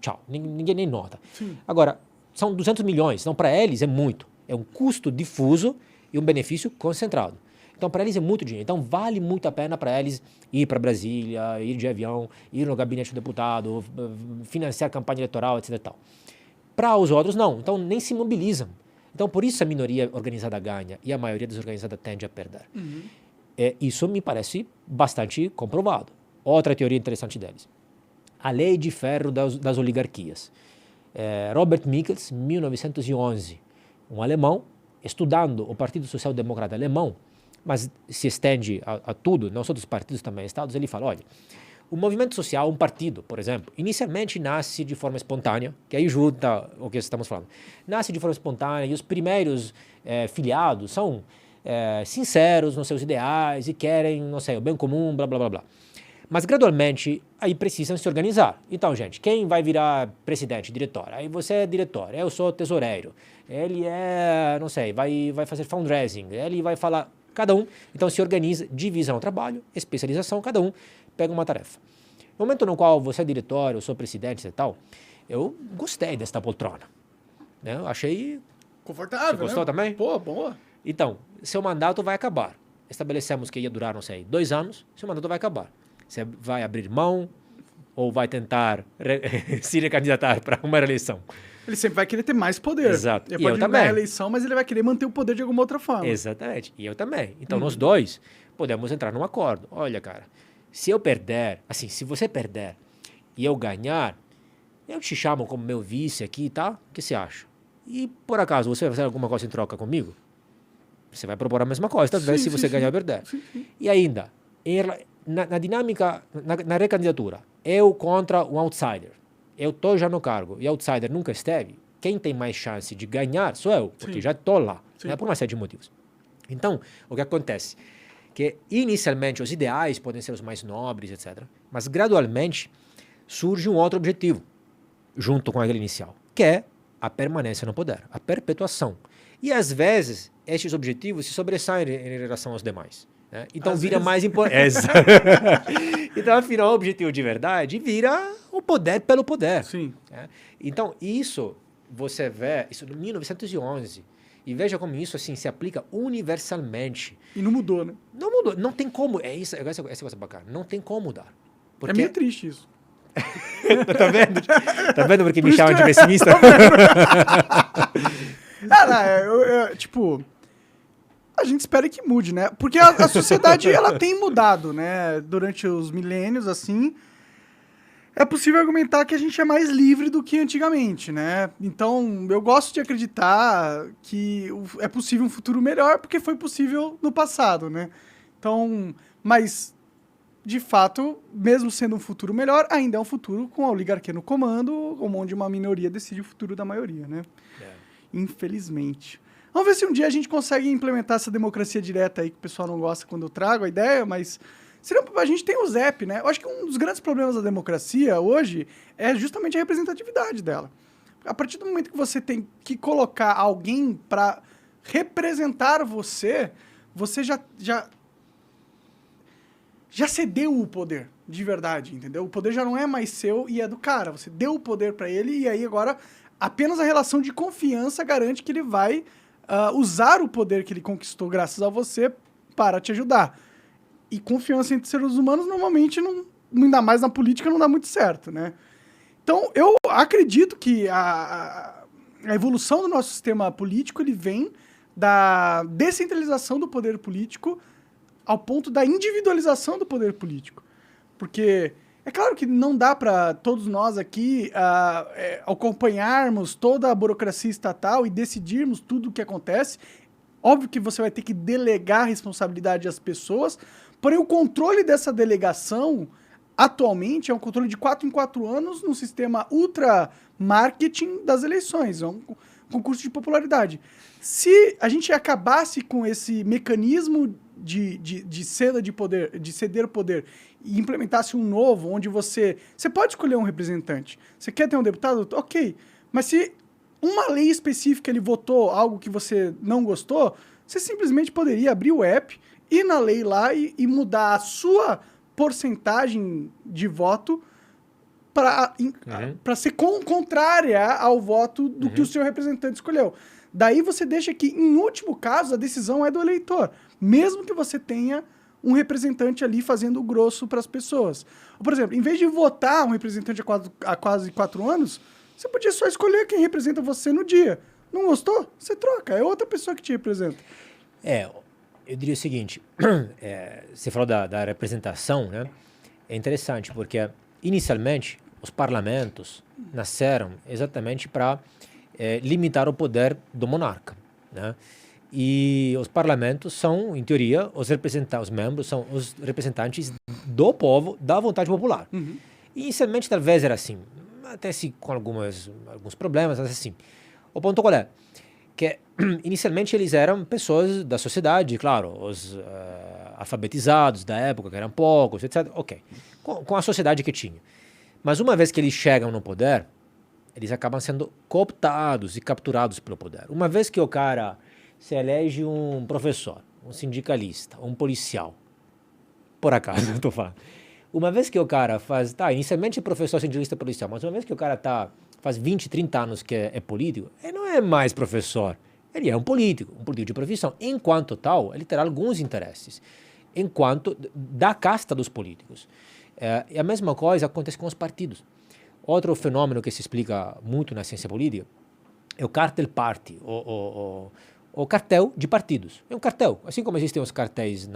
tchau, ninguém nem nota. Sim. Agora, são 200 milhões, então para eles é muito, é um custo difuso e um benefício concentrado. Então, para eles é muito dinheiro. Então, vale muito a pena para eles ir para Brasília, ir de avião, ir no gabinete do deputado, financiar campanha eleitoral, etc. Para os outros, não. Então, nem se mobilizam. Então, por isso a minoria organizada ganha e a maioria desorganizada tende a perder. Isso me parece bastante comprovado. Outra teoria interessante deles. A lei de ferro das oligarquias. Robert Michels, 1911, um alemão, estudando o Partido Social Democrata alemão, mas se estende a tudo, não só dos partidos, também estados, ele fala, olha, o movimento social, um partido, por exemplo, inicialmente nasce de forma espontânea, que aí junta o que estamos falando, nasce de forma espontânea e os primeiros filiados são sinceros nos seus ideais e querem, não sei, o bem comum, blá, blá, blá, blá. Mas gradualmente, aí precisam se organizar. Então, gente, quem vai virar presidente, diretor? Aí você é diretor, eu sou tesoureiro, ele não sei, vai fazer fundraising, ele vai falar... Cada um, então, se organiza, divisão do trabalho, especialização, cada um pega uma tarefa. No momento no qual você é diretor, eu sou presidente e tal, eu gostei desta poltrona. Né? Eu achei... Confortável, Você gostou também? Pô, boa. Então, seu mandato vai acabar. Estabelecemos que ia durar, não sei, 2 anos, seu mandato vai acabar. Você vai abrir mão ou vai tentar se recandidatar para uma reeleição? Ele sempre vai querer ter mais poder. Exato. Ele E eu pode ganhar também. a eleição, mas ele vai querer manter o poder de alguma outra forma. Exatamente. E eu também. Então, nós dois podemos entrar num acordo. Olha, cara, se eu perder, assim, se você perder e eu ganhar, eu te chamo como meu vice aqui, tá? O que você acha? E, por acaso, você vai fazer alguma coisa em troca comigo? Você vai propor a mesma coisa, talvez, se você ganhar ou perder. Sim. E ainda, na dinâmica, na recandidatura, eu contra um outsider. Eu estou já no cargo e o outsider nunca esteve. Quem tem mais chance de ganhar sou eu, porque já estou lá, né, por uma série de motivos. Então, o que acontece? Que inicialmente os ideais podem ser os mais nobres, etc. Mas gradualmente surge um outro objetivo, junto com aquele inicial, que é a permanência no poder, a perpetuação. E às vezes estes objetivos se sobressaem em relação aos demais. Né? Então vira mais importante. Então, afinal, o objetivo de verdade vira o poder pelo poder. Sim. Né? Então, isso você vê, isso em 1911, e veja como isso assim se aplica universalmente. E não mudou, né? Não mudou, não tem como. Essa coisa bacana, não tem como mudar. É meio triste isso. Tá vendo? Tá vendo porque me chamam de pessimista? Tipo, a gente espera que mude, né? Porque a sociedade, ela tem mudado, né? Durante os milênios, assim. É possível argumentar que a gente é mais livre do que antigamente, né? Então, eu gosto de acreditar que é possível um futuro melhor porque foi possível no passado, né? Então, mas, de fato, mesmo sendo um futuro melhor, ainda é um futuro com a oligarquia no comando, onde uma minoria decide o futuro da maioria, né? Infelizmente. Vamos ver se um dia a gente consegue implementar essa democracia direta aí, que o pessoal não gosta quando eu trago a ideia, mas... a gente tem o ZEP, né? Eu acho que um dos grandes problemas da democracia hoje é justamente a representatividade dela. A partir do momento que você tem que colocar alguém para representar você, você já cedeu o poder, de verdade, entendeu? O poder já não é mais seu e é do cara. Você deu o poder para ele e aí agora apenas a relação de confiança garante que ele vai usar o poder que ele conquistou graças a você para te ajudar. E confiança entre seres humanos, normalmente, não, ainda mais na política, não dá muito certo, né? Então, eu acredito que a evolução do nosso sistema político, ele vem da descentralização do poder político ao ponto da individualização do poder político. Porque é claro que não dá para todos nós aqui acompanharmos toda a burocracia estatal e decidirmos tudo o que acontece. Óbvio que você vai ter que delegar a responsabilidade às pessoas, porém o controle dessa delegação, atualmente, é um controle de 4 em 4 anos no sistema ultra marketing das eleições, é um concurso de popularidade. Se a gente acabasse com esse mecanismo de ceder poder e implementasse um novo, onde você pode escolher um representante. Você quer ter um deputado? Ok. Mas se uma lei específica ele votou algo que você não gostou, você simplesmente poderia abrir o app, ir na lei lá e mudar a sua porcentagem de voto para ser contrária ao voto do que o seu representante escolheu. Daí você deixa que, em último caso, a decisão é do eleitor, mesmo que você tenha um representante ali fazendo o grosso para as pessoas. Por exemplo, em vez de votar um representante há quase 4 anos, você podia só escolher quem representa você no dia. Não gostou? Você troca, é outra pessoa que te representa. Eu diria o seguinte, você falou da representação, né? É interessante, porque inicialmente os parlamentos nasceram exatamente para limitar o poder do monarca, né? E os parlamentos são, em teoria, os membros são os representantes do povo, da vontade popular. Inicialmente talvez era assim, até se com alguns problemas, mas assim. O ponto qual é? Que inicialmente eles eram pessoas da sociedade, claro, os alfabetizados da época, que eram poucos, etc. Ok, com a sociedade que tinha. Mas uma vez que eles chegam no poder, eles acabam sendo cooptados e capturados pelo poder. Uma vez que o cara se elege um professor, um sindicalista, um policial, por acaso, não estou falando. Uma vez que o cara inicialmente é professor, sindicalista, policial, mas uma vez que o cara faz 20, 30 anos que é político, ele não é mais professor, ele é um político de profissão. Enquanto tal, ele terá alguns interesses, da casta dos políticos. E a mesma coisa acontece com os partidos. Outro fenômeno que se explica muito na ciência política é o cartel party, o cartel de partidos. É um cartel, assim como existem os cartéis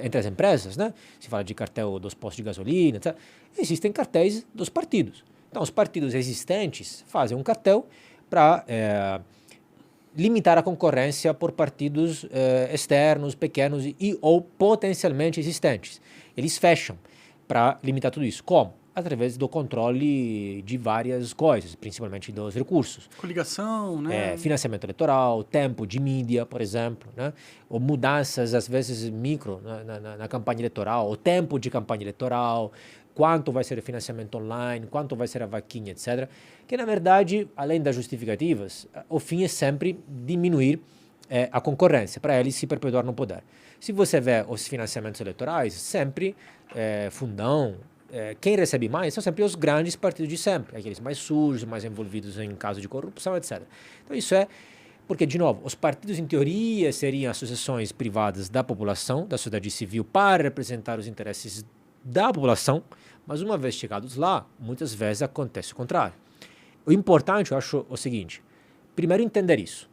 entre as empresas, né? Se fala de cartel dos postos de gasolina, etc. Existem cartéis dos partidos. Então, os partidos existentes fazem um cartel para limitar a concorrência por partidos externos, pequenos ou potencialmente existentes. Eles fecham para limitar tudo isso. Como? Através do controle de várias coisas, principalmente dos recursos. Coligação, né? Financiamento eleitoral, tempo de mídia, por exemplo, né? Ou mudanças, às vezes, micro na campanha eleitoral, o tempo de campanha eleitoral, quanto vai ser o financiamento online, quanto vai ser a vaquinha, etc. Que, na verdade, além das justificativas, o fim é sempre diminuir a concorrência, para eles se perpetuar no poder. Se você vê os financiamentos eleitorais, sempre fundão, quem recebe mais são sempre os grandes partidos de sempre, aqueles mais sujos, mais envolvidos em casos de corrupção, etc. Então isso é porque, de novo, os partidos em teoria seriam associações privadas da população, da sociedade civil, para representar os interesses da população, mas uma vez chegados lá, muitas vezes acontece o contrário. O importante, eu acho, o seguinte, primeiro entender isso,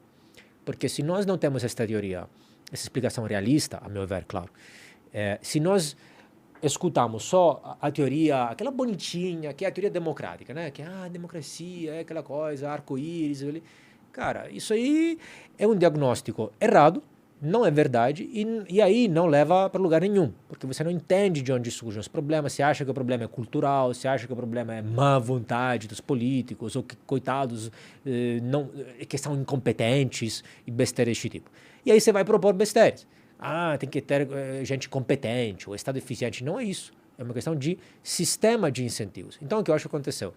porque se nós não temos esta teoria, essa explicação realista, a meu ver, claro, se nós escutamos só a teoria, aquela bonitinha, que é a teoria democrática, né? Que a democracia é aquela coisa, arco-íris. Cara, isso aí é um diagnóstico errado, não é verdade, e aí não leva para lugar nenhum, porque você não entende de onde surgem os problemas, você acha que o problema é cultural, você acha que o problema é má vontade dos políticos, ou que, coitados, que são incompetentes e besteiras desse tipo. E aí você vai propor besteiras. Tem que ter gente competente, o Estado eficiente. Não é isso. É uma questão de sistema de incentivos. Então, o que eu acho que aconteceu?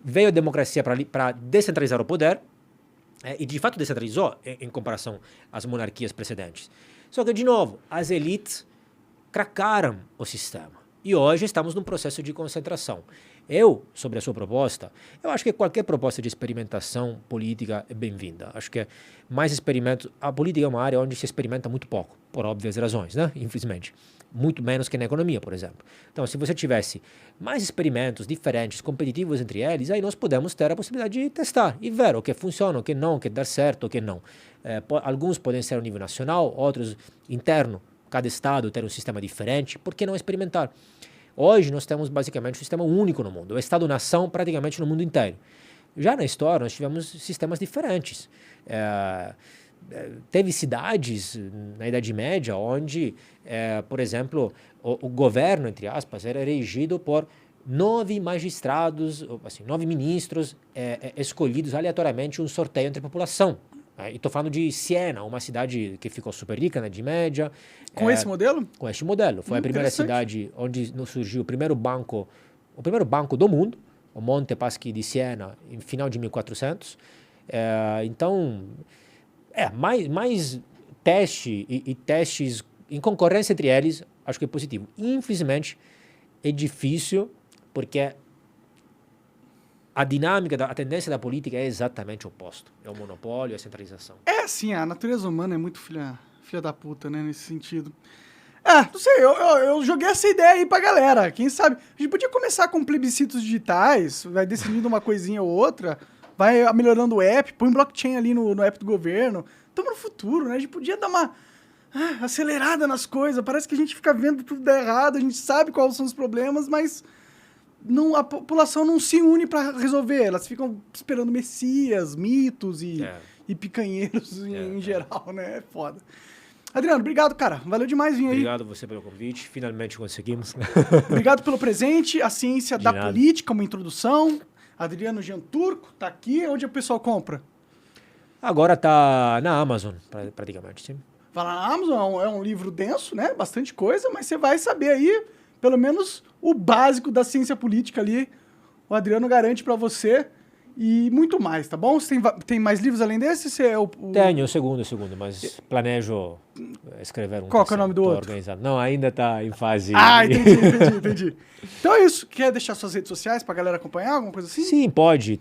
Veio a democracia para descentralizar o poder, e de fato descentralizou em comparação às monarquias precedentes. Só que, de novo, as elites cracaram o sistema. E hoje estamos num processo de concentração. Sobre a sua proposta, eu acho que qualquer proposta de experimentação política é bem-vinda. Acho que mais experimentos... A política é uma área onde se experimenta muito pouco, por óbvias razões, né? Infelizmente. Muito menos que na economia, por exemplo. Então, se você tivesse mais experimentos diferentes, competitivos entre eles, aí nós podemos ter a possibilidade de testar e ver o que funciona, o que não, o que dá certo, o que não. Alguns podem ser ao nível nacional, outros interno. Cada estado ter um sistema diferente. Por que não experimentar? Hoje nós temos basicamente um sistema único no mundo, o Estado-nação praticamente no mundo inteiro. Já na história nós tivemos sistemas diferentes. Teve cidades na Idade Média onde, por exemplo, o governo, entre aspas, era regido por 9 magistrados, assim, 9 ministros escolhidos aleatoriamente, um sorteio entre a população. E estou falando de Siena, uma cidade que ficou super rica na Idade Média. Com esse modelo? Com este modelo. Foi a primeira cidade onde surgiu o primeiro banco do mundo, o Monte Paschi di Siena, em final de 1400. Então, mais teste e testes em concorrência entre eles, acho que é positivo. Infelizmente, é difícil, porque a dinâmica, a tendência da política é exatamente o oposto. É o monopólio, a centralização. Sim, a natureza humana é muito filha da puta, né, nesse sentido. Não sei, eu joguei essa ideia aí pra galera. Quem sabe? A gente podia começar com plebiscitos digitais, vai decidindo uma coisinha ou outra, vai melhorando o app, põe um blockchain ali no app do governo. Estamos no futuro, né? A gente podia dar uma acelerada nas coisas. Parece que a gente fica vendo tudo dar errado, a gente sabe quais são os problemas, mas a população não se une para resolver. Elas ficam esperando messias, mitos e picanheiros em geral, né? É foda. Adriano, obrigado, cara. Valeu demais vir aí. Obrigado você pelo convite. Finalmente conseguimos. Obrigado pelo presente. A ciência da política, uma introdução. Adriano Gianturco tá aqui. Onde o pessoal compra? Agora tá na Amazon, praticamente, sim. Vai lá na Amazon, é um livro denso, né? Bastante coisa, mas você vai saber aí, pelo menos, o básico da ciência política ali. O Adriano garante para você. E muito mais, tá bom? Você tem mais livros além desse? Tenho, o segundo, mas planejo escrever um. Qual que é o nome do outro? Organizado. Não, ainda está em fase... entendi. Então é isso. Quer deixar suas redes sociais pra galera acompanhar, alguma coisa assim? Sim, pode.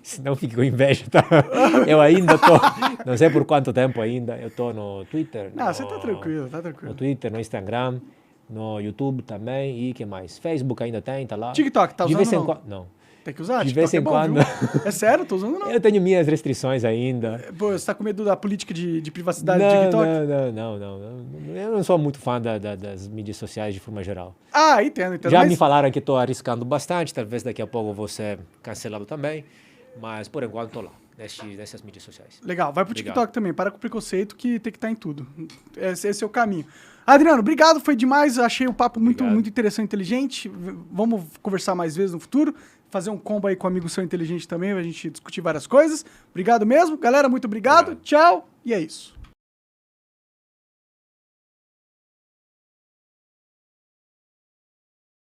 Senão fique com inveja, tá? Eu ainda não sei por quanto tempo ainda, eu tô no Twitter. Você tá tranquilo. No Twitter, no Instagram. No YouTube também, e que mais? Facebook ainda tem, tá lá. TikTok, tá De usando vez em não? quando, não. Tem que usar, De vez TikTok é em bom, quando. viu? É sério, tô usando não. Eu tenho minhas restrições ainda. Pô, você tá com medo da política de privacidade do Não, TikTok? não. Eu não sou muito fã das mídias sociais de forma geral. Ah, entendo. Já mas... me falaram que estou arriscando bastante, talvez daqui a pouco eu vou ser cancelado também, mas por enquanto estou lá, nessas mídias sociais. Legal, vai pro Obrigado. TikTok também, para com o preconceito que tem que estar em tudo. Esse é o caminho. Adriano, obrigado, foi demais, achei o papo muito interessante e inteligente. Vamos conversar mais vezes no futuro, fazer um combo aí com o amigo seu inteligente também, pra gente discutir várias coisas. Obrigado mesmo, galera, muito obrigado. Tchau, e é isso.